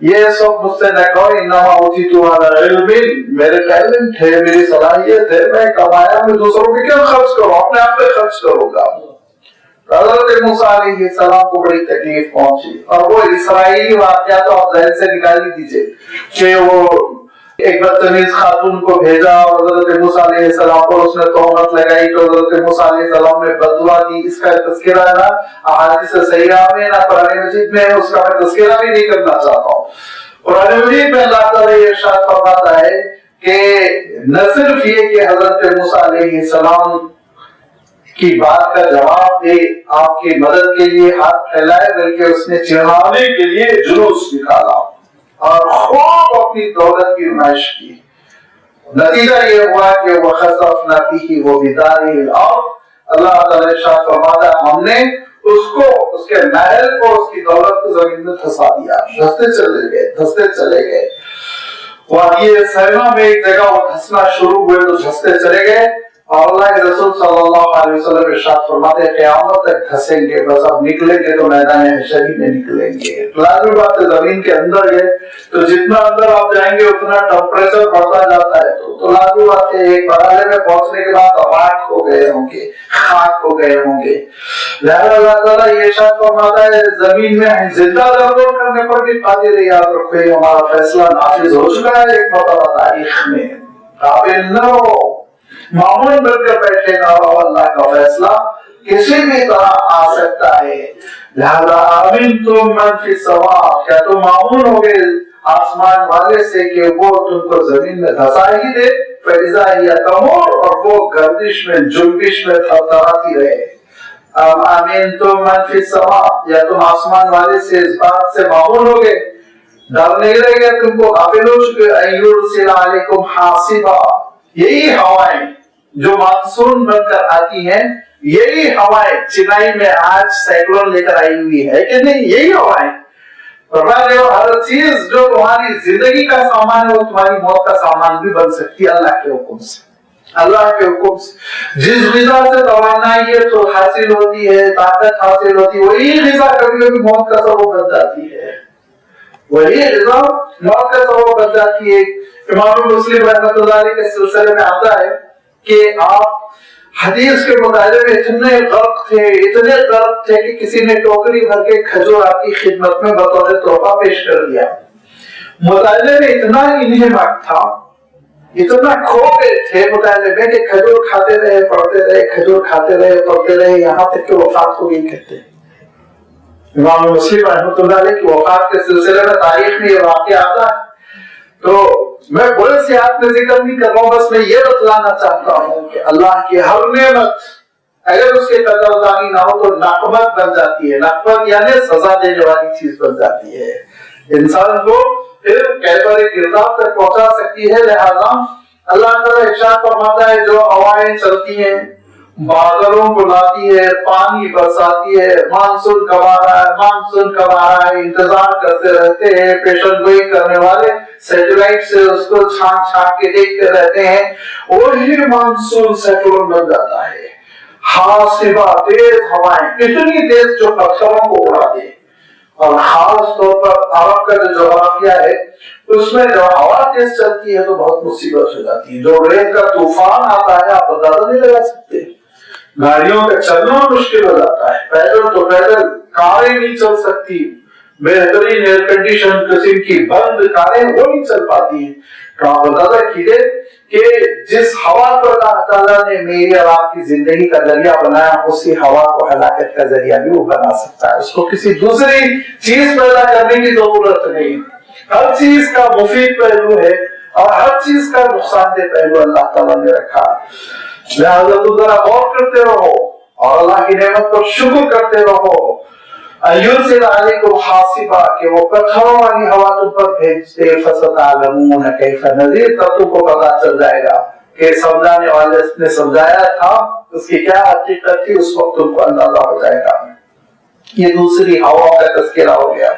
ये सब मुझसे न कहो, इन्नमा ऊतीतु अला इल्मिन, मेरे टैलेंट है, मेरी सलाहियत है, मैं कमाया, मैं दूसरों पे क्यों खर्च करूं, अपने आप पे खर्च करूंगा। हज़रत मूसा अलैहिस्सलाम को बड़ी तकलीफ पहुंची और वो इस्राएली वाक़या तो आप ज़हन से निकाल ही दीजिए कि वो एक बदतमीज खातून को भेजा और हज़रत मूसा अलैहिस्सलाम पर उसने तोहमत लगाई, तो हज़रत मूसा अलैहिस्सलाम ने बददुआ दी। इसका तज़किरा ना अहादीस सहीहा में ना कुरान मजीद में, उसका मैं तज़किरा भी नहीं करना चाहता हूँ। قرآن مجید میں اللہ تعالیٰ یہ ارشاد فرماتا ہے کہ نہ صرف یہ کہ حضرت موسیٰ علیہ السلام کی بات کا جواب دے، آپ کی مدد کے لیے ہاتھ پھیلائے، بلکہ اس نے چڑھانے کے لیے جلوس نکالا اور خوب اپنی دولت کی نمائش کی۔ نتیجہ یہ ہوا کہ وَخَسَفْنَا بِهِ وَبِدَارِهِ الْأَرْضَ، اللہ تعالیٰ ارشاد فرماتا ہے ہم نے اس کو، اس کے محل کو، اس کی دولت کو زمین میں دھسا دیا، دھستے چلے گئے۔ وادی سینا میں ایک جگہ وہ دھسنا شروع ہوئے تو دھستے چلے گئے، اور اللہ کے رسول صلی اللہ علیہ وسلم ارشاد فرماتے ہیں قیامت تک دھسیں گے، بس اب نکلیں گے تو میدان حشر میں نکلیں گے۔ لازمی بات ہے زمین کے اندر ہے تو جتنا اندر آپ جائیں گے اتنا ٹمپریچر بڑھتا جاتا ہے، تو لازمی بات ہے ایک مرحلے میں پہنچنے کے بعد راکھ ہو گئے ہوں گے، خاک ہو گئے ہوں گے۔ لہذا اللہ تعالیٰ یہ ارشاد فرماتا ہے زمین میں زندہ دردور کرنے پر بھی قادر ہے، یاد رکھو یہ ہمارا فیصلہ نافذ ہو چکا ہے ایک مرتبہ تاریخ میں، قابل نہ ہو، معمول بن کر بیٹھے گا، اور اللہ کا فیصلہ کسی بھی طرح آ سکتا ہے۔ لہذا امنتم من فی السماء، کیا تم معمول ہو گئے آسمان والے سے کہ وہ تم کو زمین میں دھسا ہی دے، فَإِذَا هِيَ تَمُرُّ، اور وہ گردش میں جنبش میں تھرتھراتی رہے۔ امنتم من فی السماء، یا تم آسمان والے سے اس بات سے معمول ہو گئے، ڈر نہیں رہے گا تم کو، غافل ہو چکے، أَن يُرْسِلَ عَلَيْكُمْ حَاصِبًا، یہی ہوائیں جو مانسون بن کر آتی ہیں، یہی ہوائیں چنائی میں آج سائیکلون لے کر آئی ہوئی ہے کہ نہیں، یہی ہوائیں ہر چیز جو تمہاری زندگی کا سامان ہے وہ تمہاری موت کا سامان بھی بن سکتی ہے اللہ کے حکم سے، اللہ کے حکم سے۔ جس غذا سے توانائی تو حاصل ہوتی ہے، طاقت حاصل ہوتی ہے، وہی غذا کبھی کبھی موت کا سبب بن جاتی ہے، وہی غذا موت کا سبب بن جاتی ہے۔ امام مسلم رحمۃ اللہ علیہ کے سلسلے میں آتا ہے کہ آپ حدیث کے مطالعے میں اتنے غرق تھے کہ کسی نے ٹوکری بھر کے کھجور آپ کی خدمت میں بطور تحفہ پیش کر دیا۔ مطالعے میں اتنا انہماک تھا، اتنا کھو گئے تھے مطالعے میں کہ کھجور کھاتے رہے، پڑھتے رہے، کھجور کھاتے رہے، پڑھتے رہے، یہاں تک کہ وفات ہو گئی کہتے ہیں۔ امام مسلم رحمۃ اللہ علیہ کی وفات کے سلسلے میں تاریخ میں یہ واقعہ آتا ہے، تو میں بڑے سے آپ میں ذکر نہیں کر رہا ہوں، بس میں یہ بتلانا چاہتا ہوں کہ اللہ کی ہر نعمت اگر اس کے قدردانی نہ ہو تو نقمت بن جاتی ہے، نقمت یعنی سزا دینے والی چیز بن جاتی ہے، انسان کو پھر کیفر کردار تک پہنچا سکتی ہے۔ لہذا اللہ تعالیٰ ارشاد فرماتا ہے جو ہوائیں چلتی ہیں، بادلوں کو لاتی ہے، پانی برساتی ہے، مانسون کب آ رہا ہے، مانسون کب آ رہا ہے، انتظار کرتے رہتے ہیں، پیشن گوئی کرنے والے سیٹلائٹ سے اس کو چھانک چھانک کے دیکھتے رہتے ہیں، وہی مانسون سیکلون بن جاتا ہے۔ حاصبہ، تیز ہوائیں، اتنی تیز جو پتھروں کو اڑا دے، اور خاص طور پر عرب کا جو جغرافیہ ہے اس میں جب ہوا تیز چلتی ہے تو بہت مصیبت ہو جاتی ہے۔ جو ریت کا طوفان آتا ہے آپ اندازہ نہیں لگا سکتے، گاڑیوں کا چلنا مشکل ہو جاتا ہے، پیدل تو پیدل کاریں نہیں چل سکتی، بہترین ایئر کنڈیشن قسم کی بند کاریں وہ نہیں چل پاتی ہیں۔ تو آپ اندازہ کیجیے کہ جس ہوا کو اللہ تعالیٰ نے میری اور آپ کی زندگی کا ذریعہ بنایا، اسی ہوا کو ہلاکت کا ذریعہ بھی وہ بنا سکتا ہے، اس کو کسی دوسری چیز پیدا کرنے کی ضرورت نہیں۔ ہر چیز کا مفید پہلو ہے اور ہر چیز کا نقصان دہ پہلو اللہ تعالیٰ نے رکھا، لہذا تو ذرا غور کرتے رہو اور اللہ کی نعمت پر شکر کرتے رہو۔ ایرسل علیکم حاصبا، کہ وہ پتھروں والی ہوا تم پر بھیجتے، فستعلمون کیف نذیر، تب تم کو پتا چل جائے گا کہ سمجھانے والے نے سمجھایا تھا اس کی کیا حقیقت تھی، اس وقت تم کو اندازہ ہو جائے گا۔ یہ دوسری ہوا کا تذکرہ ہو گیا۔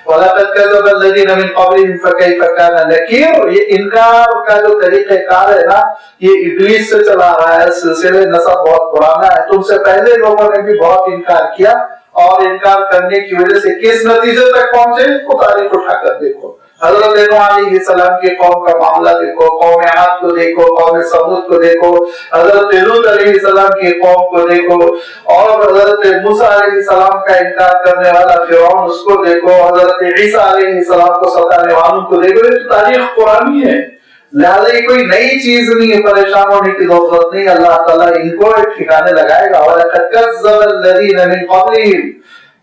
وَلَقَدْ كَذَّبَ الَّذِينَ مِن قَبْلِهِمْ فَكَيْفَ كَانَ نَكِيرٌ، یہ انکار کا جو طریقہ کار ہے نا، یہ ابلیس سے چلا رہا ہے، سلسلے نسب بہت پرانا ہے، تم سے پہلے لوگوں نے بھی بہت انکار کیا، اور انکار کرنے کی وجہ سے کس نتیجے تک پہنچے اس کو تاریخ اٹھا کر دیکھو۔ حضرت نوح علیہ السلام کی قوم کا معاملہ دیکھو، قوم عاد کو دیکھو، قوم سمود کو دیکھو، حضرت لوط علیہ السلام کی قوم کو دیکھو، اور حضرت موسیٰ علیہ السلام کا انکار کرنے والا فرعون اس کو دیکھو، حضرت عیسیٰ علیہ السلام کو ستانے والوں کو دیکھو، یہ تاریخ قرآنی ہے، لہذا یہ کوئی نئی چیز نہیں ہے، پریشان ہونے کی ضرورت نہیں، اللہ تعالیٰ ان کو ایک ٹھکانے لگائے گا۔ وَلَقَدْ كَذَّبَ الَّذِينَ مِن قَبْلِهِمْ،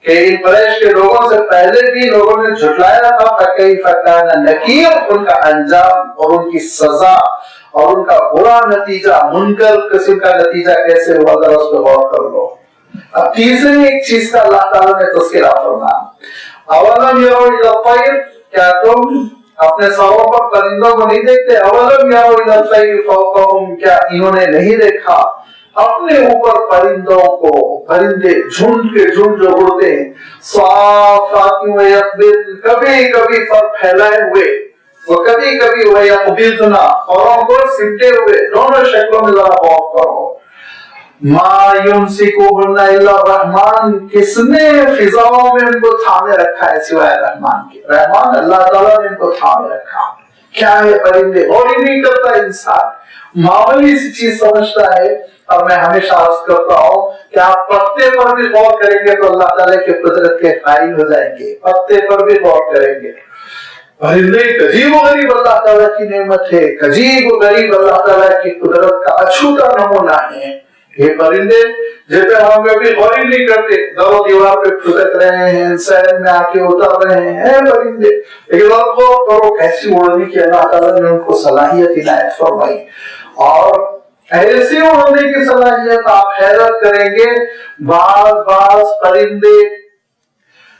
کہ ان قریش کے لوگوں سے پہلے بھی لوگوں نے جھٹلایا تھا، فکیف کان نکیر، ان کا انجام اور ان کی سزا اور ان کا برا نتیجہ، منکر قسم کا نتیجہ کیسے ہوا، ذرا اس پہ غور کر لو۔ اب تیسری ایک چیز کا اللہ تعالیٰ نے تذکرہ فرمایا، اولم یروا الی الطیر، کیا تم اپنے سروں پر پرندوں کو نہیں دیکھتے؟ اولم یروا الی الطیر فوقہم، کیا انہوں نے نہیں دیکھا اپنے اوپر پرندوں کو، پرندے جھنڈ کے جھنڈ جو اڑتے ہیں، صافات و یقبضن، کبھی کبھی پر پھیلائے ہوئے، وہ کبھی کبھی وہ یقبضن، پروں کو سمٹے ہوئے، دونوں شکلوں میں ذرا غور کرو۔ ما یمسکوہن الا الرحمن، کس نے فضاؤں میں ان کو تھامے رکھا ہے سوائے رحمان کے؟ رحمان اللہ تعالیٰ نے ان کو تھامے رکھا۔ کیا ہے پرندے؟ غور ہی نہیں کرتا انسان، معمولی سی چیز سمجھتا ہے۔ اور میں ہمیشہ عرض کرتا ہوں کہ آپ پتے پر بھی غور کریں گے تو اللہ تعالیٰ کے قدرت کے قائل ہو جائیں گے، پتے پر بھی غور کریں گے۔ پرندے عجیب و غریب اللہ تعالیٰ کی نعمت ہے، عجیب و غریب اللہ تعالیٰ کی قدرت کا اچھوتا نمونہ ہے یہ پرندے، جن پہ ہم کبھی غور ہی نہیں کرتے، در و دیوار پہ پھسک رہے ہیں، سیل میں آ کے اتر رہے ہیں پرندے، لیکن غور کرو کیسی اڑنے کی اللہ تعالیٰ نے ان کو صلاحیت عنایت فرمائی، اور ایسے اڑنے کی صلاحیت آپ حیرت کریں گے۔ بعض پرندے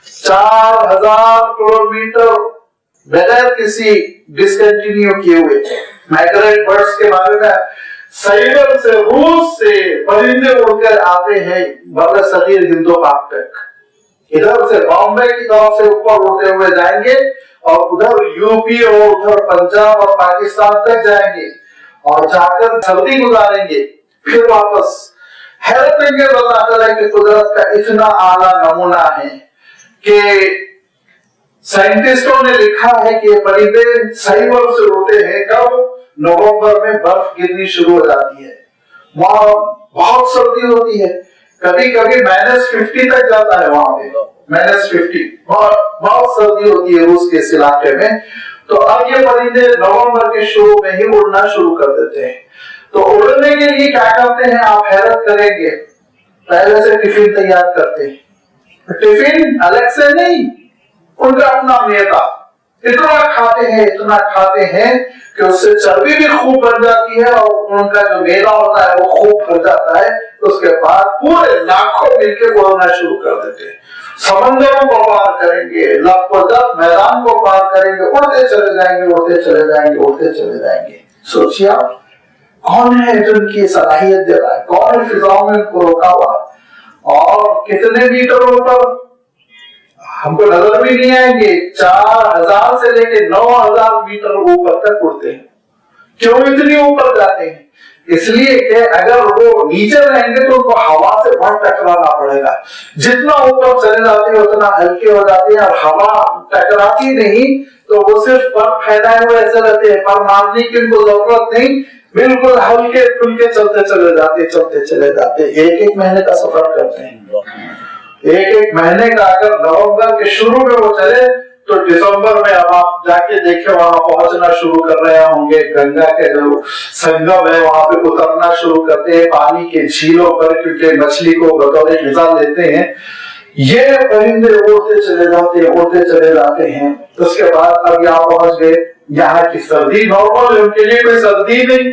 4000 کلومیٹر بغیر کسی ڈسکنٹینیو کیے ہوئے مائگریٹ برڈز کے بارے میں، سائبر سے، روس سے پرندے اڑ کر آتے ہیں بر صغیر ہند و پاک تک، ادھر سے بامبے کی طرف سے اوپر اڑتے ہوئے جائیں گے اور ادھر یو پی اور ادھر پنجاب اور پاکستان تک جائیں گے اور جا کر سردی گزاریں گے، پھر واپس۔ حیرت انگیز اللہ تعالیٰ کی قدرت کا اتنا اعلیٰ نمونہ ہے کہ سائنٹسٹوں نے لکھا ہے کہ یہ پرندے سائبر سے اڑتے ہیں، کب؟ نومبر میں برف گرنی شروع ہو جاتی ہے، وہاں بہت سردی ہوتی ہے، کبھی کبھی -50 تک جاتا ہے، وہاں پہ -50 بہت سردی ہوتی ہے روس کے اس علاقے میں۔ تو اب یہ پرندے نومبر کے شروع میں ہی اڑنا شروع کر دیتے ہیں۔ تو اڑنے کے لیے کیا کرتے ہیں آپ حیرت کریں گے، پہلے سے ٹفن تیار کرتے ہیں، ٹفن الگ سے نہیں، ان کا اپنا معدہ، اتنا کھاتے ہیں کہ اس سے چربی بھی خوب بن جاتی ہے اور ان کا جو معدہ ہوتا ہے وہ خوب بھر جاتا ہے۔ اس کے بعد پورے لاکھوں مل کے اڑنا شروع کر دیتے ہیں، سمندروں کو پار کریں گے، لک و دک میدان کو پار کریں گے، اڑتے چلے جائیں گے، اڑتے چلے جائیں گے، اڑتے چلے جائیں گے۔ سوچیے آپ، کون ہے جو ان کی صلاحیت دے رہا ہے؟ کون ہے فضاؤں میں ان کو روکا ہوا؟ اور کتنے میٹروں پر ہم کو نظر بھی نہیں آئیں گے، 4000 سے لے کے 9000 میٹر اوپر تک اڑتے ہیں۔ کیوں اتنی اوپر جاتے ہیں؟ اس لیے کہ اگر وہ نیچے رہیں گے تو ان کو ہوا سے بہت ٹکرانا پڑے گا، جتنا اوپر چلے جاتے ہیں اتنا ہلکے ہو جاتے ہیں، اور ہوا ٹکراتی نہیں تو وہ صرف پر پھیلائے ہوئے ایسے رہتے ہیں، پر مارنے کی ان کو ضرورت نہیں، بالکل ہلکے پھلکے چلتے چلے جاتے، چلتے چلے جاتے، ایک مہینے کا سفر کرتے ہیں۔ ایک مہینے کا اگر نومبر کے شروع میں وہ چلے تو دسمبر میں اب آپ جا کے دیکھیں وہاں پہنچنا شروع کر رہے ہوں گے، گنگا کے جو سنگم ہے وہاں پہ اترنا شروع کرتے ہیں، پانی کے جھیلوں پر، کیونکہ مچھلی کو بطور غذا لیتے ہیں۔ یہ پرندے اڑتے چلے جاتے ہیں، اڑتے چلے جاتے ہیں۔ اس کے بعد اب یہاں پہنچ گئے، یہاں کی سردی نارمل ہے، ان کے لیے کوئی سردی نہیں،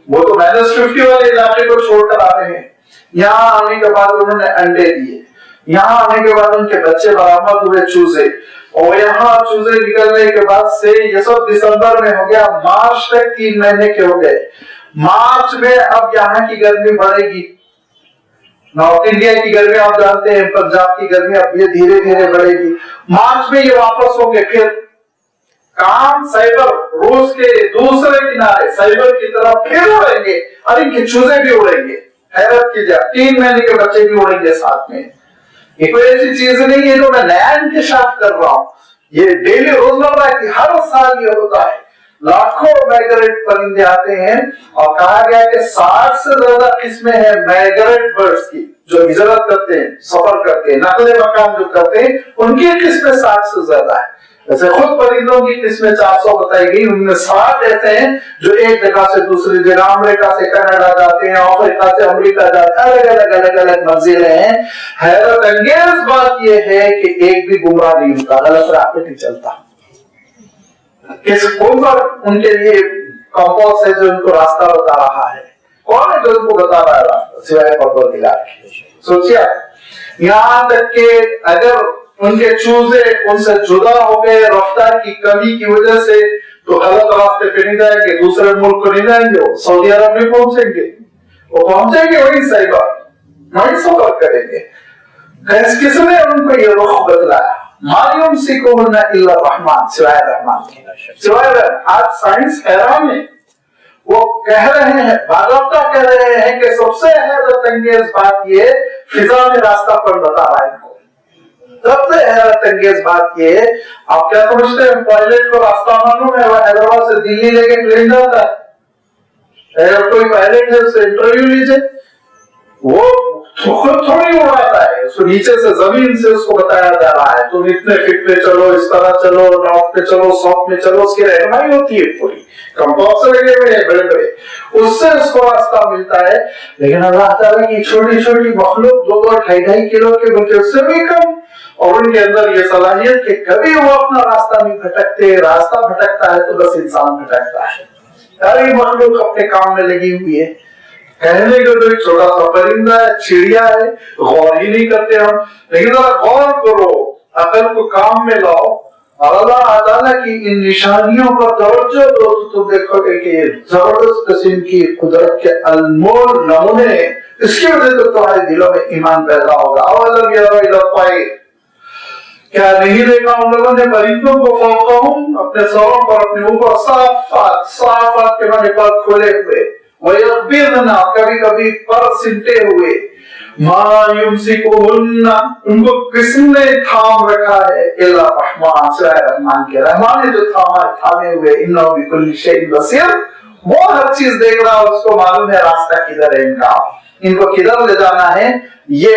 وہ تو -50 والے علاقے کو چھوڑ کر آ رہے ہیں۔ یہاں آنے کے بعد انہوں نے انڈے دیے، یہاں آنے کے بعد ان کے بچے برآمد ہوئے چوزے، اور یہاں چوزے نکلنے کے بعد سے یہ سب دسمبر میں ہو گیا، مارچ تک 3 مہینے کے ہو گئے۔ مارچ میں اب یہاں کی گرمی بڑھے گی، نارتھ انڈیا کی گرمی آپ جانتے ہیں، پنجاب کی گرمی اب یہ دھیرے دھیرے بڑھے گی۔ مارچ میں یہ واپس ہوں گے، پھر کام سائبر، روس کے دوسرے کنارے سائبر کی طرف پھر اڑیں گے، اور ان کے چوزے بھی اڑیں گے۔ حیرت کیجیے، 3 مہینے کے بچے بھی اڑیں گے ساتھ میں۔ یہ کوئی ایسی چیز نہیں ہے جو میں نیا انکشاف کر رہا ہوں، یہ ڈیلی روزمرہ کی ہر سال یہ ہوتا ہے، لاکھوں مائگریٹ پرندے آتے ہیں، اور کہا گیا کہ 60 سے زیادہ قسمیں ہیں مائگریٹ برڈز کی جو ہجرت کرتے ہیں، سفر کرتے ہیں، نقل مکان جو کرتے ہیں، ان کی قسمیں 60 سے زیادہ ہے۔ वैसे खुद परिंदों की किस्में 400 बताई गई, उनमें 60 ऐसे हैं जो एक जगह से दूसरी जगह, अमेरिका से कनाडा जाते हैं, अफ्रीका से अमेरिका जाते हैं, अलग अलग मंजिलें हैं। हैरत अंगेज बात यह है कि एक भी गुमराह नहीं होता, गलत राह पे नहीं चलता। कौन सा उनके लिए कंपास है जो उनको रास्ता बता रहा है? कौन है जो उनको बता रहा है रास्ता सिवाय परवरदिगार के? सोचिए, यहाँ तक कि अगर उनके चूजे उनसे जुदा हो गए रफ्तार की कमी की वजह से, तो गलत रास्ते पे नहीं जाएंगे, दूसरे मुल्क को नहीं जाएंगे, वो सऊदी अरब नहीं पहुंचेंगे, वो पहुंचेंगे वही सही बात, वही सफर करेंगे। किसने उनको ये रुख बतलाया? मायूम सिकुहुन्ना इल्ला रहमान, सिवाय रहमान की, सिवाय आज साइंस हैरान है। वो कह रहे हैं, बाकायदा कह रहे हैं कि सबसे हैरत अंगेज बात ये फिजा में रास्ता पर बता रहा है इनको। सबसे हैरत अंगेज बात ये, आप क्या समझते हैं पायलट को रास्ता मालूम है? वो हैदराबाद से दिल्ली लेके प्लेन जाता है, अगर कोई पायलट है उससे इंटरव्यू लीजिए, वो खुद थोड़ी उड़ाता है, उसको नीचे से जमीन से उसको बताया जा रहा है तुम इतने फीट पे चलो, इस तरह चलो, नॉर्थ पे चलो, साउथ में चलो, उसकी रहनुमाई होती है पूरी, कंपास लगे हुए हैं बड़े बड़े, उससे उसको रास्ता मिलता है। लेकिन अल्लाह ताला की छोटी छोटी मखलूक 2-2 2.5 किलो के बल्कि उससे भी कम, और उनके अंदर ये सलाहियत कि कभी वो अपना रास्ता नहीं भटकते, रास्ता भटकता है तो बस इंसान भटकता है। सारी मखलूक अपने काम में लगी हुई है। कहने को तो एक छोटा सा परिंदा है, चिड़िया है, गौर ही नहीं करते हम। लेकिन जरा गौर करो, अकल को काम में लाओ और अल्लाह ताला की इन निशानियों पर तवज्जो दो, तो तुम देखोगे कि जबरदस्त किस्म की कुदरत के अनमोल नमूने, इसकी वजह से तुम्हारे दिलों में ईमान पैदा होगा। अवलम यरौ इला तैर, क्या नहीं देखा उन लोगों ने परिंदों को फौकहुम, अपने सरों पर, अपने ऊपर, साफात, साफात के माने पर खोले हुए, वयक़बिज़ना, कभी कभी पर सिमटे हुए, मा युमसिकुहुन्ना, उनको किसने थाम रखा है, इल्ला रहमान, सिवाय रहमान के। रहमान ने जो थामे हुए, इन्नहु बिकुल्लि शैइन बसीर, वो हर चीज देख रहा है, उसको मालूम है रास्ता किधर है इनका, इनको किधर ले जाना है। ये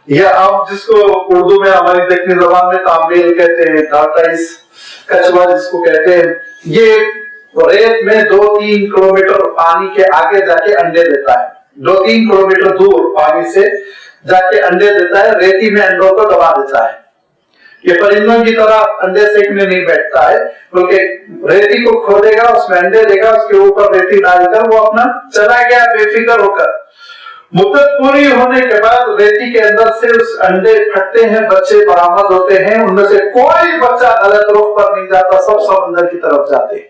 अब जिसको उर्दू में हमारी दक्षिणी जबान में तांबेल कहते हैं, टाटाइस, कछुआ जिसको कहते हैं, ये रेत में 2-3 किलोमीटर पानी के आगे जाके अंडे देता है, 2-3 किलोमीटर दूर पानी से जाके अंडे देता है, रेती में अंडों को दबा देता है। ये परिंदों की तरह अंडे सेकने नहीं बैठता है, बल्कि रेती को खोदेगा, उसमें अंडे देगा, उसके ऊपर रेती डालकर वो अपना चला गया बेफिक्र होकर। मुद्दत पूरी होने के बाद रेती के अंदर से उस अंडे फटते हैं, बच्चे बरामद होते हैं, उनमें से कोई बच्चा गलत रुख पर नहीं जाता, सब समंदर की तरफ जाते हैं।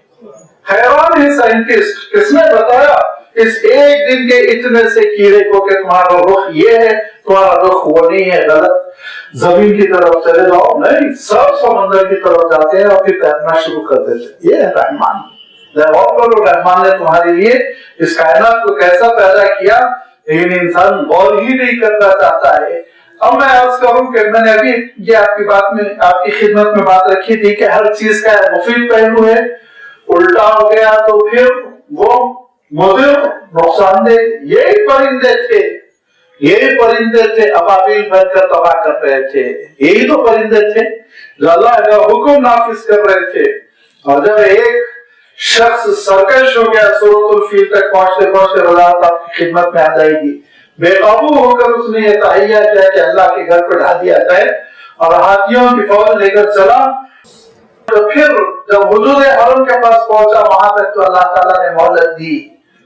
हैरान है साइंटिस्ट, किसने बताया इस एक दिन के इतने से कीड़े को कि तुम्हारा रुख ये है, तुम्हारा रुख वो नहीं है, गलत जमीन की तरफ चले जाओ, नहीं, सब समंदर की तरफ जाते हैं और फिर तैरना शुरू कर देते। ये है रहमान। रहमान ने तुम्हारे लिए इस कायनात को कैसा पैदा किया, लेकिन इंसान गौर ही नहीं करना चाहता है। अब मैं अर्ज करूं कि मैंने अभी ये आपकी बात में, आपकी खिदमत में बात रखी थी कि हर चीज का मुफीद पहलू है, उल्टा हो गया तो फिर वो मुदिर, नुकसानदेह। यही परिंदे थे अबाबिल बनकर तबाह कर रहे थे, यही तो परिंदे थे जो अल्लाह का हुक्म नाफिज कर रहे थे। और जब एक शख्स सरकश हो गया, सूरतुल फील तक पहुंचते पहुंचते वजाहत आपकी खिदमत में आ जाएगी, बेकाबू होकर उसने ये तहैया किया कि अल्लाह के घर को ढा दिया जाए और हाथियों की फौज लेकर चला। तो फिर जब हुजूर हरम के पास पहुंचा, वहां तक तो अल्लाह ताला ने मोहलत दी,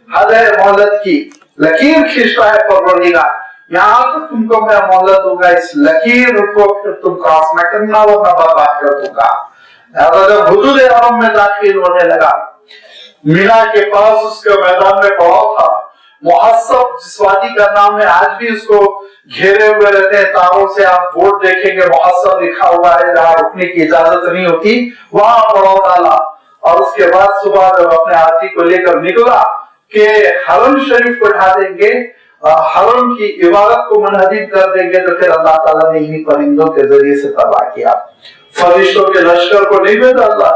हद है मोहलत की, लकीर खींचता है परवरदिगार, यहाँ तो तुमको मैं मोहलत दूंगा, इस लकीर को फिर तुम क्रॉस न करना वरना बर्बाद कर दूंगा। जब हुजूर हरम में दाखिल होने लगा, मीना के पास उसके मैदान में पड़ा था, मुहस्सब जिस वादी का नाम है, आज भी उसको घेरे हुए रहते हैं तारों से, आप बोर्ड देखेंगे मुहस्सब लिखा हुआ है, जहाँ रुकने की इजाजत नहीं होती, वहां पड़ाव डाला। और उसके बाद सुबह जब अपने हाथी को लेकर निकला कि हरम शरीफ को ढा देंगे, हरम की इबादत को मुनहदिम कर देंगे, तो फिर अल्लाह ताला ने इन्हीं परिंदों के जरिए से तबाह किया। फरिश्तों के लश्कर को नहीं भेजा अल्लाह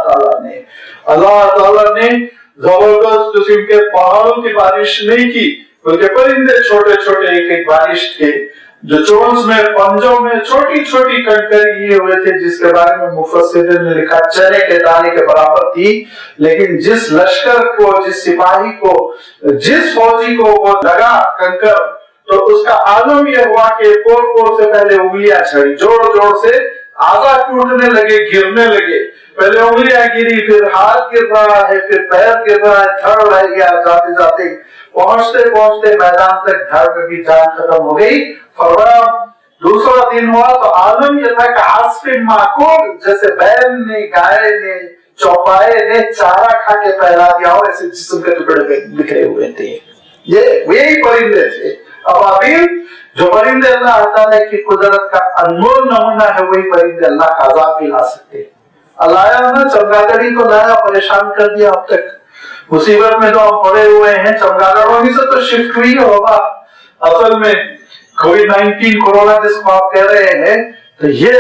ताला ने जबरदस्त किस्म के पहाड़ों की बारिश नहीं की, बल्कि परिंदे छोटे छोटे एक एक बारिश थे जो चोंच में पंजों में छोटी छोटी कंकर किए हुए थे, जिसके बारे में मुफस्सिरीन ने लिखा चने के दाने के बराबर थी, लेकिन जिस लश्कर को, जिस सिपाही को, जिस फौजी को वो लगा कंकर, तो उसका आलम यह हुआ कि पोर पोर से पहले उंगलियां छड़ी, जोर जोर से आजा टूटने लगे, गिरने लगे। पहले उंगलियां गिरी, फिर हाथ गिर रहा है, फिर पैर गिर रहा है, धड़ रह गया। जाते जाते पहुंचते पहुंचते मैदान तक धड़ में भी जान खत्म हो गई। फरवरा दूसरा दिन हुआ तो आलम यह था कि आसफिन माकूल, जैसे बैल ने, गाय ने, चौपाए ने चारा खा के फैला दिया हो, ऐसे जिस्म के टुकड़े बिखरे हुए थे। ये वही परिंदे थे अबाबील, जो परिंदे अल्लाह ताला की कुदरत का अनमोल नमूना है। वही परिंदे अल्लाह का अजाब भी ला सकते। अल्लाह ने चमगादड़ी तो लाया, परेशान कर दिया। अब तक मुसीबत में तो हम पड़े हुए हैं। चमगादड़ों से तो शिफ्ट हुई होगा। असल में कोविड-19 कोरोना जिसको आप कह रहे हैं, तो ये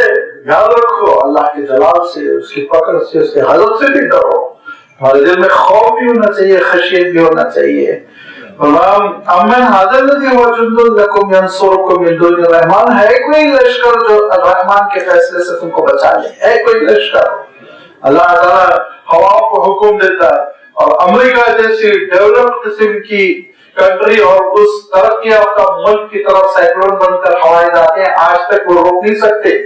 याद रखो, अल्लाह के जलाल से, उसकी पकड़ से, उसके हजरत से भी डरो। हमारे दिल में खौफ भी होना चाहिए, खशियत भी होना चाहिए। अमन हाज़िर लज़ी हुआ जुंदुन लकुम यंसुरुकुम मिन दुनि रहमान, है कोई लश्कर जो रहमान के फैसले से तुमको बचा ले? है कोई लश्कर? अल्लाह ताला हवाओं को हुक्म देता है, और अमेरिका जैसी डेवलप्ड किस्म की कंट्री और उस तरक्की याफ्ता मुल्क की तरफ साइक्लोन बनकर हवाएं आते हैं, आज तक वो रोक नहीं सकते।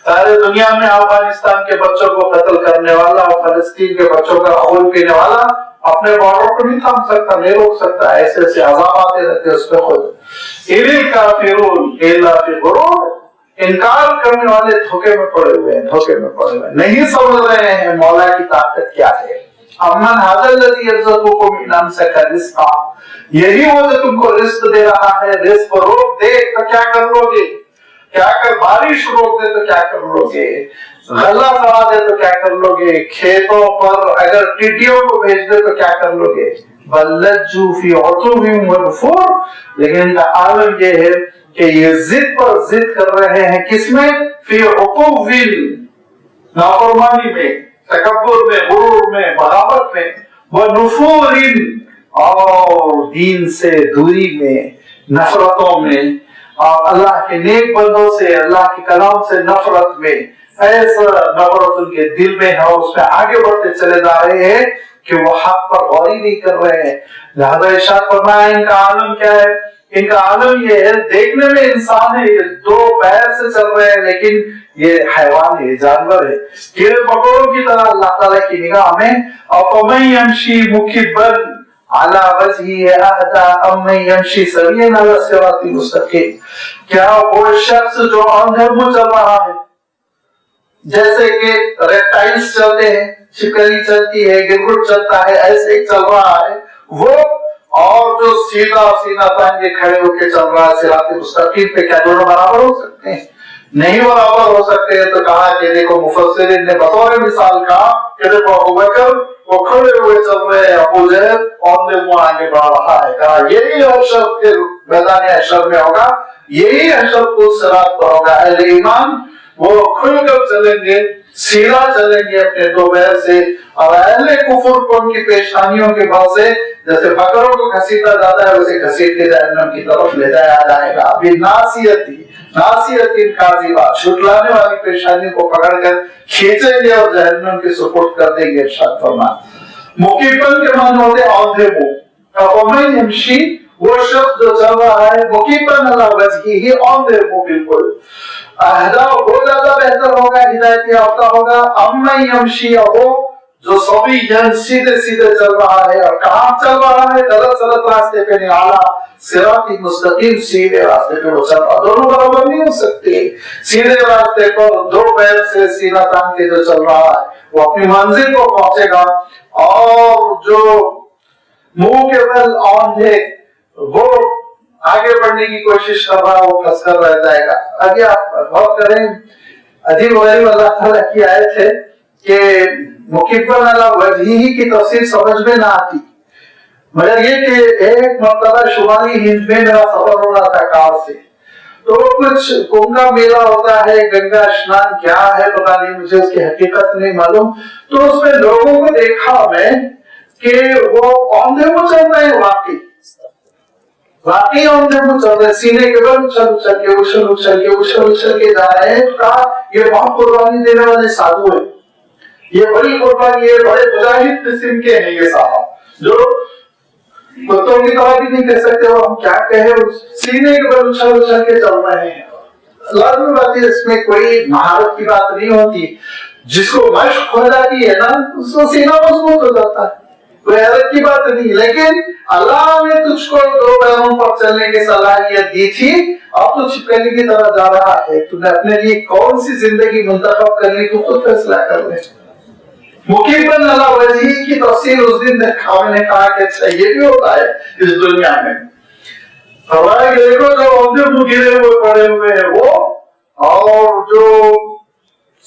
सारे दुनिया में अफगानिस्तान के बच्चों को कत्ल करने वाला और फलस्तीन के बच्चों का खून पीने वाला अपने बॉर्डर को नहीं थाम सकता, नहीं रोक सकता। ऐसे ऐसे अज़ाब आते रहते उस पर खुद। इलिल काफिरून इल्ला फी गुरूर, इनकार करने वाले धोखे में पड़े हुए हैं, धोखे में पड़े हुए हैं, नहीं समझ रहे हैं मौला की ताकत क्या है। अमन हाज़िर लज़ी यरज़ुकुकुम मिन अमसका रिज़्क़ा, यही वो जो तुमको रिस्क दे रहा है। रिस्क रोक दे तो क्या कर लोगे? क्या कर, बारिश रोक दे तो क्या कर लोगे? गल्ला सड़ा दे तो क्या कर लोगे? खेतों पर अगर टिड्डियों को भेज दे तो क्या कर लोगे? बल्लज्जू फी उतुव्विन व नुफूर, लेकिन इनका आलम ये है कि ये जिद पर जिद कर रहे हैं। किसमें? फी उतुव्विन, नाफरमानी में, तकब्बुर में, गुरूर में, बगावत में, व नुफूरिन, और दीन से दूरी में, नफरतों में, और अल्लाह के नेक बंदों से, अल्लाह के कलाम से नफरत में। ऐसा नफरत उनके दिल में है, उसमें आगे बढ़ते चले जा रहे हैं कि वो हक पर गौर ही नहीं कर रहे हैं। लिहाजा इरशाद फरमाया, इनका आलम क्या है? इनका आलम ये है, देखने में इंसान है, ये दो पैर से चल रहे हैं, लेकिन ये हैवान है, जानवर है, कीड़े मकोड़ों की तरह अल्लाह ताला की निगाह में। अफमन यमशी मुकिब्बन अला वजही अहदा अम्मन यमशी सविय्यन अला सिरातिल मुस्तकीम, क्या वो शख्स जो अंधे मुंह चल रहा है, जैसे कि रेप्टाइल्स चलते हैं, छिपकली चलती है, गिरगिट चलता है, ऐसे ही चल रहा है वो, और जो सीधा सीना तान के खड़े होकर चल रहा है सिरातिल मुस्तकीम पे, क्या दोनों बराबर हो सकते हैं? नहीं बराबर हो सकते हैं। तो कहा कि देखो, मुफस्सिरीन ने बतौर मिसाल कहा कि देखो अबू बकर वो खड़े हुए चल रहे हैं, अबू जहल औंधे मुंह आगे बढ़ रहा है। कहा यही हशर के मैदान हशर में होगा, यही हशर उस सिरात पर होगा। अहले ईमान वो खुलकर चलेंगे, सीधा चलेंगे अपने दो पैर से, और अहले कुफर को उनकी पेशानियों के बल से जैसे बकरों को घसीटा जाता है, वैसे घसीट के जहन्नम की तरफ ले जाया जाएगा। अभी नासियतिन काज़िबा, छुटलाने वाली पेशानी को पकड़कर खींचेंगे और जहन्नम के सुपुर्द कर देंगे। इरशाद फरमाया, मुकीबन के माने होते औंधे मुंह। अफमन यमशी, वो शख्स जो चल रहा है मुकीबन अला वजहिही, औंधे मुंह बिल्कुल, अहदा, वो ज्यादा बेहतर होगा, हिदायत याफ्ता होगा। अम्मन यमशी, वो जो सविय्यन सीधे सीधे चल रहा है, और कहाँ चल रहा है? गलत रास्ते पे नहीं, आला सिरातिल मुस्तकीम, सीधे रास्ते पे वो चल रहा। दोनों बराबर नहीं हो सकते। सीधे रास्ते पर दो पैर से सीना तान के जो चल रहा है वो अपनी मंजिल को पहुंचेगा, और जो मुंह के बल औंधे वो आगे बढ़ने की कोशिश कर रहा है, वो फंस कर रह जाएगा। अभी आप गौर करें, अजीब गरीब अल्लाह ताला की आयत है कि मुकीबन अला वजहिही की तफसीर समझ में ना आती, मगर ये कि एक मर्तबा शुमाली हिंद में मेरा सफर हो रहा था कार से, तो कुछ कुंभ का मेला होता है, गंगा स्नान क्या है पता नहीं, मुझे उसकी हकीकत नहीं मालूम। तो उसमें लोगों को देखा मैं कि वो औंधे मुंह चल रहे हैं वाकई, باقی ہم جب چل رہے سینے کے بل اچھل کے جا رہے ہیں، تو کہا یہ بہت قربانی دینے والے سادھو ہیں، یہ بڑی قربانی ہے، بڑے مجاہد قسم کے ہیں یہ صاحب، جو کتوں کی طرح بھی نہیں کہہ سکتے، اور ہم کیا کہیں، سینے کے بل اچھل کے چل رہے ہیں۔ لازمی بات ہے، اس میں کوئی مہارت کی بات نہیں ہوتی، جس کو مشق ہو جاتی ہے نا اس کو سینہ مضبوط ہو جاتا ہے، کوئی حیرت کی بات نہیں۔ لیکن اللہ نے تجھ کو دو پیروں پر چلنے کی صلاحیت دی تھی، اب تو چھپکلی کی طرح جا رہا ہے، تو نے اپنے لیے کون سی زندگی منتخب کرنی تو خود فیصلہ کر لے۔ مقیماً اللہ وجہی کی تفسیر اس دن میں نے کہا کہ اچھا یہ بھی ہوتا ہے اس دنیا میں۔ ہمارے دیکھو جو عہدے میں گرے ہوئے پڑے ہوئے ہیں وہ، اور جو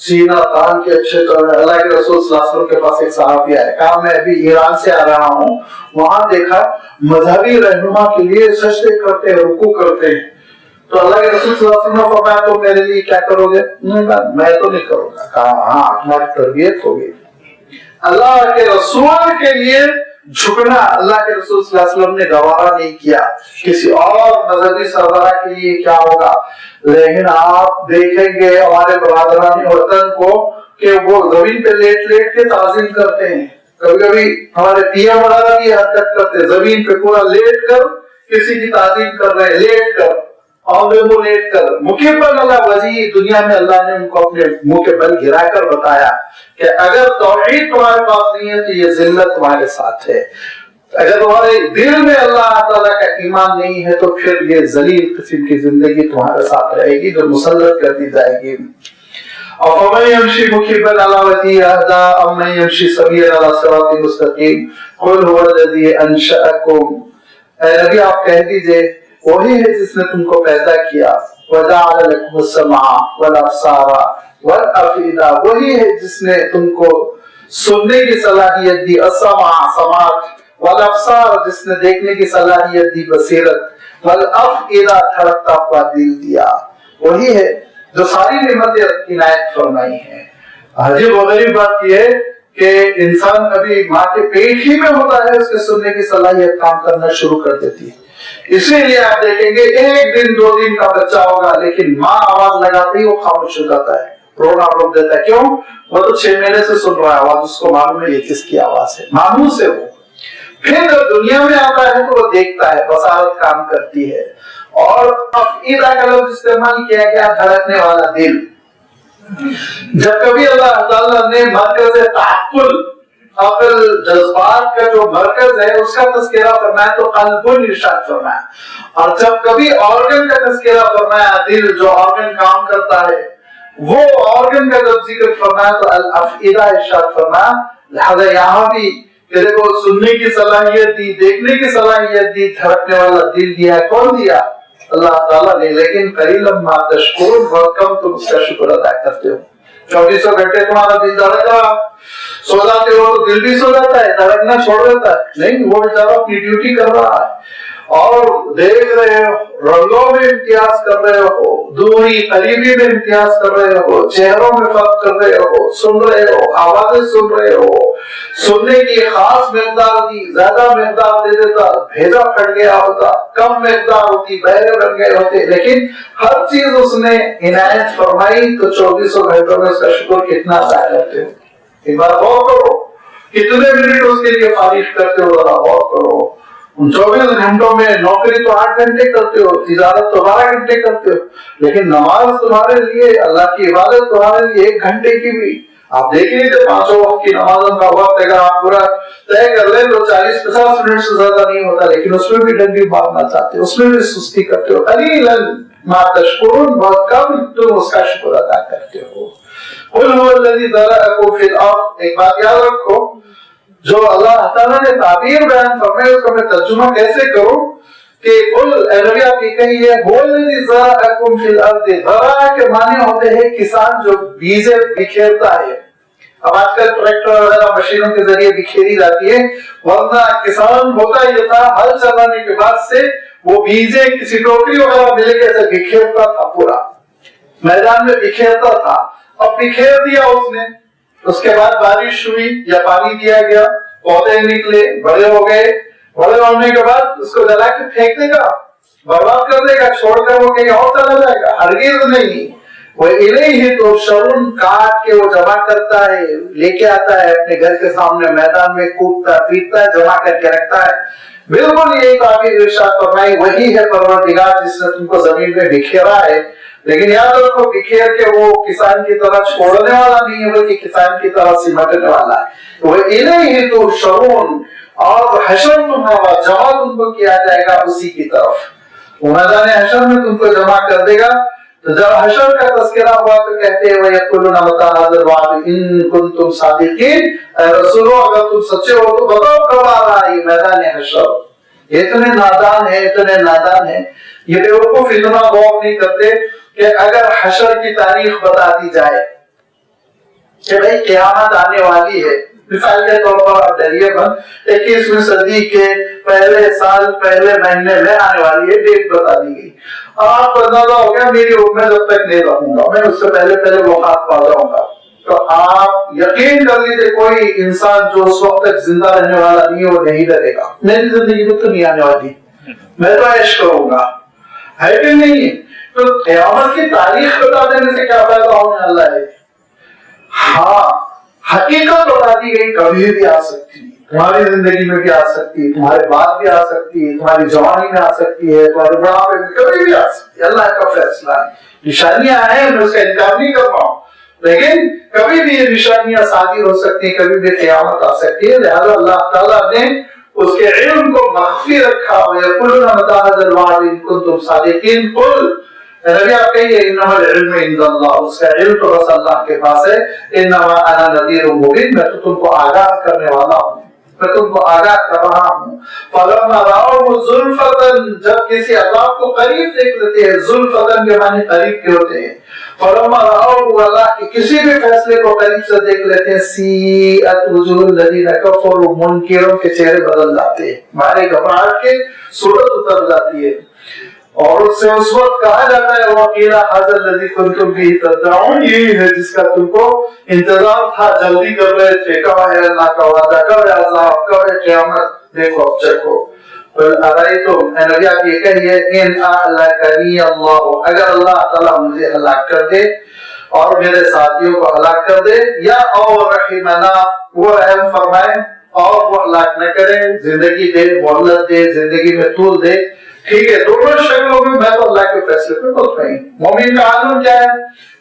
سینہ تان کے اچھے چل رہے۔ اللہ کے رسول صلی اللہ علیہ وسلم کے پاس ایک صحابی آئے، کہا میں ابھی ایران سے آ رہا ہوں، وہاں دیکھا مذہبی رہنما کے لیے سجدے کرتے ہیں، رکوع کرتے ہیں، تو اللہ کے رسول صلی اللہ علیہ وسلم نے فرمایا تو میرے لیے کیا کرو گے؟ میں تو نہیں کروں گا۔ کہا ہاں تمہاری تربیت ہوگی۔ اللہ کے رسول کے لیے جھکنا اللہ کے رسول صلی اللہ علیہ وسلم نے گوارا نہیں کیا، کسی اور مذہبی سربراہ کے لیے کیا ہوگا۔ لیکن آپ دیکھیں گے ہمارے برادران وطن کو کہ وہ زمین پہ لیٹ لیٹ کے تعظیم کرتے ہیں، کبھی کبھی ہمارے پی ایم وغیرہ بھی حرکت کرتے، زمین پہ پورا لیٹ کر کسی کی تعظیم کر رہے ہیں، لیٹ کر اور وہ لیٹ کر۔ مقیماً اللہ وجہی دنیا میں اللہ نے ان کو اپنے منہ کے بل گرا کر بتایا کہ اگر توحید تمہارے پاس نہیں ہے تو یہ ذلت تمہارے ساتھ ہے، اگر تمہارے دل میں اللہ تعالیٰ کا ایمان نہیں ہے تو پھر یہ ذلیل قسم کی زندگی تمہارے ساتھ رہے گی جو مسلط کر دی جائے گی۔ أَفَمَن يَمْشِي مُكِبًّا عَلَى وَجْهِهِ أَهْدَىٰ أَمَّن يَمْشِي سَوِيًّا عَلَى صِرَاطٍ مُسْتَقِيمٍ قُلْ هُوَ الَّذِي أَنشَأَكُمْ، اے نبی آپ کہہ دیجئے وہی ہے جس نے تم کو پیدا کیا، وَجَعَلَ لَكُمُ السَّمْعَ وَالْأَبْصَارَ وَالْأَفْئِدَةَ، وہی ہے جس نے تم کو سننے کی صلاحیت دی، السمع سماعت، والابصار جس نے دیکھنے کی صلاحیت دی، بصیرت، والافئدہ دھڑکتا ہوا دل دیا، وہی ہے جو ساری نعمتیں عنایت فرمائی ہیں۔ عجیب و غریب بات یہ ہے کہ انسان کبھی ماں کے پیٹ ہی میں ہوتا ہے اس کے سننے کی صلاحیت کام کرنا شروع کر دیتی ہے، اسی لیے آپ دیکھیں گے ایک دن دو دن کا بچہ ہوگا لیکن ماں آواز لگاتے ہی وہ خاموش ہو جاتا ہے، رونا روک دیتا ہے، کیوں؟ وہ تو 6 مہینے سے سن رہا ہے آواز، اس کو معلوم ہے یہ کس کی آواز ہے، مانوس ہے وہ۔ پھر جب دنیا میں آتا ہے تو وہ دیکھتا ہے، بصارت کام کرتی ہے، اور افئدہ کا لفظ استعمال کیا گیا دھڑکنے والا دل۔ جب کبھی اللہ تعالیٰ نے مرکز تعقل، عقل جذبات کا جو مرکز ہے اس کا تذکرہ فرمایا تو قلب ارشاد فرمایا، اور جب کبھی آرگن کا تذکرہ فرمایا، دل جو آرگن کام کرتا ہے وہ آرگن کا جب ذکر فرمایا تو الافئدہ ارشاد فرمایا۔ لہذا یہاں بھی تیرے کو سننے کی صلاحیت دی، دیکھنے کی صلاحیت دی، دھڑکنے والا دل دیا، کون دیا؟ اللہ تعالیٰ نے۔ لیکن قلیلا ما تشکرون، بہت کم تم اس کا شکر ادا کرتے ہو۔ 24 گھنٹے تمہارا دل دھڑک رہا، سو جاتے ہو تو دل بھی سو جاتا ہے، دھڑکنا چھوڑ دیتا ہے، نہیں وہ بیچارہ اپنی ڈیوٹی کر رہا ہے، اور دیکھ رہے ہو، رنگوں میں امتیاز کر رہے ہو، دوری قریبی میں امتیاز کر رہے ہو، چہروں میں فرق کر رہے ہو، سن رہے ہو، آوازیں سن رہے ہو، سننے کی خاص مقدار دی، زیادہ مقدار دے دیتا بھیجا پھٹ گیا ہوتا، کم مقدار ہوتی بہرے بن گئے ہوتے، لیکن ہر چیز اس نے عنایت فرمائی تو 24 گھنٹوں میں اس کا شکر کتنا ادا کرتے ہو؟ ایک بار غور کرو، کتنے منٹ اس کے لیے فارغ کرتے ہو، ذرا غور کرو۔ 24 گھنٹوں میں نوکری تو 8 گھنٹے کرتے ہو، تجارت تو 12 گھنٹے کرتے ہو، لیکن نماز تمہارے لیے، اللہ کی عبادت تمہارے لیے 1 گھنٹے کی بھی آپ دیکھ لیجیے، 5 وقت کی نمازوں کا وقت اگر آپ پورا طے کر لیں تو 40-50 منٹ سے زیادہ نہیں ہوتا، لیکن اس میں بھی ڈنڈی مارنا چاہتے ہو، اس میں بھی سستی کرتے ہو۔ قلیلا ما تشکرون، بہت کم تم اس کا شکر ادا کرتے ہو۔ قل هو الذی ذرأکم فی الارض، ایک بات یاد رکھو، جو اللہ تعالیٰ نے تعبیر بیان فرمائی اس کا میں ترجمہ کیسے کروں کہ قل اے نبی آپ یہ کہیے هو الذی ذرأکم فی الارض، ذرا کے معنی ہوتے ہیں کسان جو بیجیں بکھیرتا ہے۔ اب آج کل ٹریکٹر وغیرہ مشینوں کے ذریعے بکھیری جاتی ہے، ورنہ کسان ہوتا یہ تھا ہل چلانے کے بعد سے وہ بیجیں کسی ٹوکری وغیرہ ملے کے ایسے بکھیرتا تھا، پورا میدان میں بکھیرتا تھا، اب بکھیر دیا اس نے، اس کے بعد بارش ہوئی یا پانی دیا گیا، پودے نکلے، بڑے ہو گئے، बड़े होने के बाद उसको जला के फेंक देगा, बर्बाद कर देगा, छोड़कर वो कहीं और चला जाएगा? हरगिज नहीं। वो इलैहि तुहशरून काट के वो जमा करता है, लेके आता है अपने घर के सामने, मैदान में कूदता पीटता है, जमा करके रखता है। बिल्कुल यही तो आगे इरशाद फरमाई, वही है परवरदिगार जिसने तुमको जमीन में बिखेरा है। लेकिन याद रखो, बिखेर के वो किसान की तरह छोड़ने वाला नहीं है, बल्कि किसान की तरह सिमटने वाला है। वो इलैहि तुहशरून, और हशर तुम्हारा जमा तुमको किया जाएगा उसी की तरफ। वो मैदान हशर में तुमको जमा कर देगा। तो जब हशर का तस्करा हुआ तो कहते हैं वयकुलुना मता हाज़िल वाद इन कुंतुम सादिकीन, रसूलो अगर तुम सच्चे हो तो बताओ कब आ रहा है ये मैदान हशर। इतने नादान है, इतने नादान है, ये बेवकूफ इतना गौर नहीं करते कि अगर हशर की तारीख बता दी जाए कि भाई क़यामत आने वाली है, मिसाल के तौर पर आप डरिए बन 21वीं सदी के पहले साल पहले महीने में आने वाली है, डेट बता दी गई। आप अंदाजा हो गया मेरी उम्र जब तक नहीं रहूंगा, मैं उससे पहले पहले वफात पा जाऊंगा। तो आप यकीन कर लीजिए कोई इंसान जो उस वक्त तक जिंदा रहने वाला नहीं है वो नहीं डरेगा, मेरी जिंदगी में तो नहीं आने वाली, मैं तो ऐश करूंगा, है कि नहीं? तो क़यामत की तारीख बता देने से क्या फायदा होने वाला है? हाँ, हकीकत बता दी गई, कभी भी आ सकती है, तुम्हारी जिंदगी में भी आ सकती है, तुम्हारे बाद भी आ सकती है, तुम्हारी जवानी में आ सकती है, तुम्हारे बुढ़ापे में कभी भी आ सकती है। अल्लाह का फैसला है। निशानियां हैं, मैं उसका इनकार नहीं कर रहा हूं, लेकिन कभी भी ये निशानियां सादिर हो सकती है, कभी भी क़यामत आ सकती है। लिहाजा अल्लाह ताला ने उसके इल्म को मख्फी रखा। वयकुलुना मता हाज़िल वाद इन कुंतुम सादिकीन, कुल नबी आप कहिए इन्नमल इल्मु इंदल्लाह, उसका इल्म तो बस अल्लाह के पास है। इन्नमा अना नज़ीरुम मुबीन, मैं तो तुमको आगाह करने वाला हूँ, मैं तुमको आगाह कर रहा हूँ। फलम्मा राअहु ज़ुल्फ़तन, जब किसी अज़ाब को करीब देख लेते हैं, ज़ुल्फ़तन के माने करीब के होते हैं। फलम्मा राअहु, अल्लाह के किसी भी फैसले को करीब से देख लेते हैं, सीअत वुजूहुल लज़ीना कफ़रू, मुनकिरों के चेहरे बदल जाते हैं, मारे घबराहट के सूरत उतर जाती है। और उससे उस वक्त कहा जाता है वकीला हाज़ल लज़ी कुंतुम बिही तदअऊन, यही है जिसका तुमको इंतजार था, जल्दी कर रहे थे, कब है अल्लाह का वादा, कब है अज़ाब, कब है क़यामत, देखो अब चेको। अरअयतुम, नबी आप ये कहिए, इन अहलकनी अल्लाह, अगर अल्लाह ताला मुझे हलाक कर दे और मेरे साथियों को हलाक कर दे, या और रहिमना, वो रहम फरमाए और वो हलाक न करे, जिंदगी दे, मोहलत दे, जिंदगी में तूल दे, ठीक है, दोनों शक्लों में मैं तो अल्लाह के फैसले पे मुतमईन। मोमिन का आलम क्या है?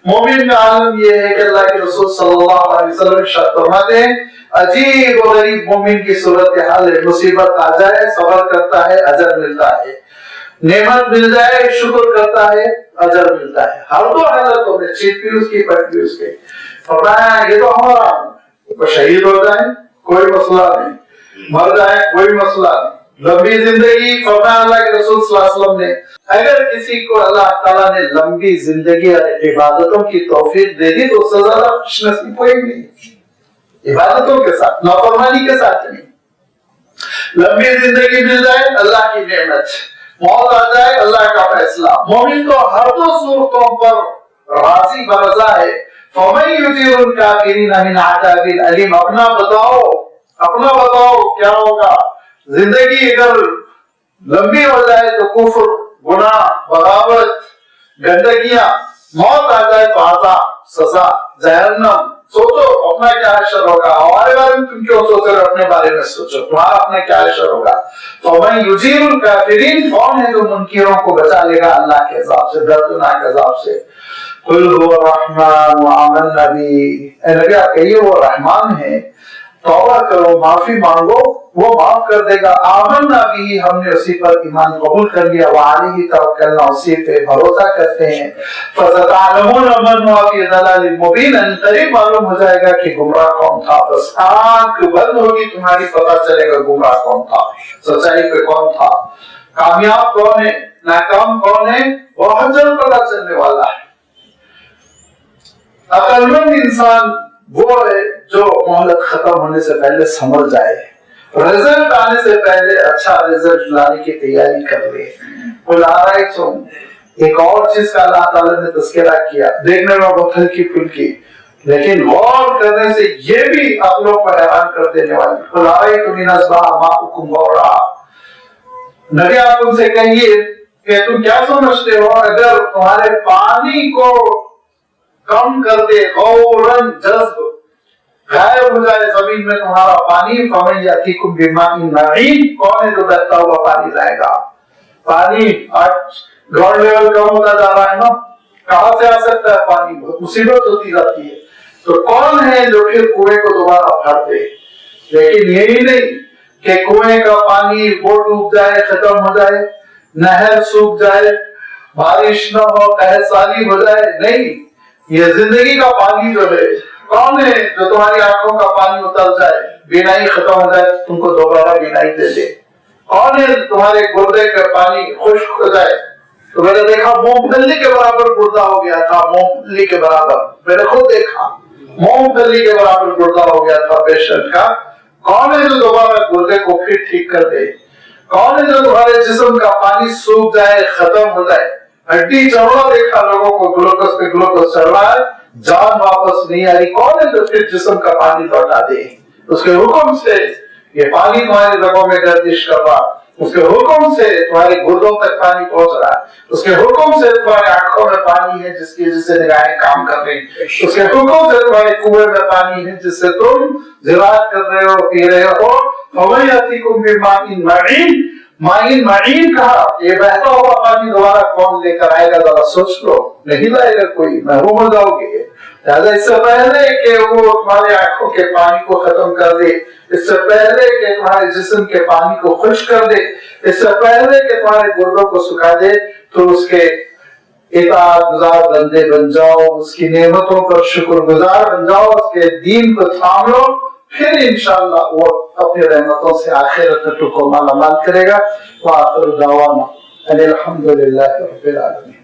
मोमिन का आलम ये है कि अल्लाह के रसूल सल्लल्लाहु अलैहि वसल्लम इरशाद फरमाते हैं, अजीब और गरीब मोमिन की सूरत हाल है, मुसीबत आ जाए सब्र करता है, अजर मिलता है, नेमत मिल जाए शुक्र करता है, अजर मिलता है। हर दो हालतों में, चीट भी उसकी, पट भी उसकी। फरमाया ये तो हमारा, वो शहीद हो जाए कोई मसला नहीं, मर जाए कोई मसला नहीं, लंबी जिंदगी। फरमाया अल्लाह के रसूल सल्लल्लाहु अलैहि वसल्लम ने, अगर किसी को अल्लाह ताला ने लंबी जिंदगी और इबादतों की तौफीक दे दी तो उससे ज्यादा खुशनसीब कोई नहीं, इबादतों के साथ, नाफरमानी के साथ नहीं। लंबी जिंदगी मिल जाए अल्लाह की नेमत, मौत आ जाए अल्लाह का फैसला। मोमिन तो हर दो सूरतों पर राजी बरजा है। फमन युजीरुल काफिरीन मिन अज़ाबिन अलीम, अपना बताओ क्या होगा? जिंदगी अगर लंबी हो जाए तो कुफ्र, गुनाह, बगावत, गंदगियां, मौत आ जाए तो आज़ाब, सजा, जहन्नम। सोचो अपना क्या असर होगा। हमारे बारे में तुम क्यों सोच रहे हो, अपने बारे में सोचो, तुम्हारा अपना क्या असर होगा। फमन युजीरुल काफिरीन, कौन है जो मुनकिरों को बचा लेगा अल्लाह के अज़ाब से, दर्दनाक अज़ाब से। कुल हुवा रहमान व आमन्ना बिही, नबी आप कहिए वो रहमान है, तौबा करो, माफी मांगो, वो माफ कर देगा। आमन्ना बिही, हमने उसी पर ईमान कबूल कर लिया, व अलैहि तवक्कलना, उसी पे भरोसा करते हैं। फसतअलमूना मन हुवा फी ज़लालिन मुबीन, करीब मालूम हो जाएगा कि गुमराह कौन था। बस आंख बंद होगी तुम्हारी, पता चलेगा गुमराह कौन था, सच्चाई पे कौन था, कामयाब कौन है, नाकाम कौन है, बहुत जल्द पता चलने वाला है। अक्लमंद इंसान वो है जो मोहलत खत्म होने से पहले समझ जाए, रिजल्ट आने से पहले अच्छा रिजल्ट लाने की तैयारी कर ले। एक और चीज का अल्लाह ताला ने तज़किरा किया, देखने में बहुत हल्की फुल्की, लेकिन गौर करने से ये भी आप लोग को हैरान कर देने वाली। नबी आप उनसे कहिए कि तुम क्या समझते हो अगर तुम्हारे पानी को कम कर दे, गौरन जज्ब गायब हो जाए जमीन में तुम्हारा पानी, फमन यातीकुम बिमाइन मईन, कौन है जो बहता हुआ पानी लाएगा? पानी आज ग्राउंड लेवल कम होता जा रहा है ना, कहां से आ सकता है पानी? बहुत मुसीबत होती जाती है। तो कौन है जो फिर कुएं को दोबारा भर दे? लेकिन यही नहीं कि कुएं का पानी वो डूब जाए, खत्म हो जाए, नहर सूख जाए, बारिश न हो, कहसाली हो जाए, नहीं, ये जिंदगी का पानी जो है, कौन है जो तुम्हारी आंखों का पानी उतर जाए, बीनाई खत्म हो जाए, तुमको दोबारा बीनाई दे दे? कौन है तुम्हारे गुर्दे का पानी खुश्क हो जाए? तो मैंने देखा मूंगफली के बराबर गुर्दा हो गया था, मूंगफली के बराबर, मैंने खुद देखा मूंगफली के बराबर गुर्दा हो गया था पेशेंट का। कौन है जो दोबारा गुर्दे को फिर ठीक कर दे? कौन है जो तुम्हारे जिस्म का पानी सूख जाए, खत्म हो जाए, हड्डी चढ़ा देखा लोगों को, ग्लूकोज पे ग्लूकोज चढ़ रहा है, जान वापस नहीं आ रही, कौन है जो फिर जिस्म का पानी लौटा दे? उसके हुक्म से ये पानी तुम्हारे रगों में गर्दिश कर रहा, उसके हुक्म से तुम्हारे गुर्दों तक पानी पहुंच रहा है, उसके हुक्म से तुम्हारे आंखों में पानी है जिसकी वजह से निगाहें काम कर रही, उसके हुक्म से तुम्हारे कुएं में पानी है जिससे तुम ज़िराअत कर रहे हो, पी रहे हो। फमन यातीकुम बिमाइन मईन, माइन मईन कहा, ये बहता हुआ पानी दोबारा कौन लेकर आएगा? जरा सोच लो, नहीं लाएगा कोई, महरूम हो जाओगे। लिहाजा इससे पहले कि वो तुम्हारे आंखों के पानी को खत्म कर दे, इससे पहले कि तुम्हारे जिस्म के पानी को खुश कर दे, इससे पहले कि तुम्हारे गुर्दों को सुखा दे, तो उसके इताअत गुजार बंदे बन जाओ, उसकी नेमतों पर शुक्रगुजार बन जाओ, उसके दीन को थाम लो, फिर इंशाअल्लाह वो अपनी रहमतों से आखिरत को मालामाल करेगा। व आखिर दावाना अनिल हम्दुलिल्लाहि रब्बिल आलमीन।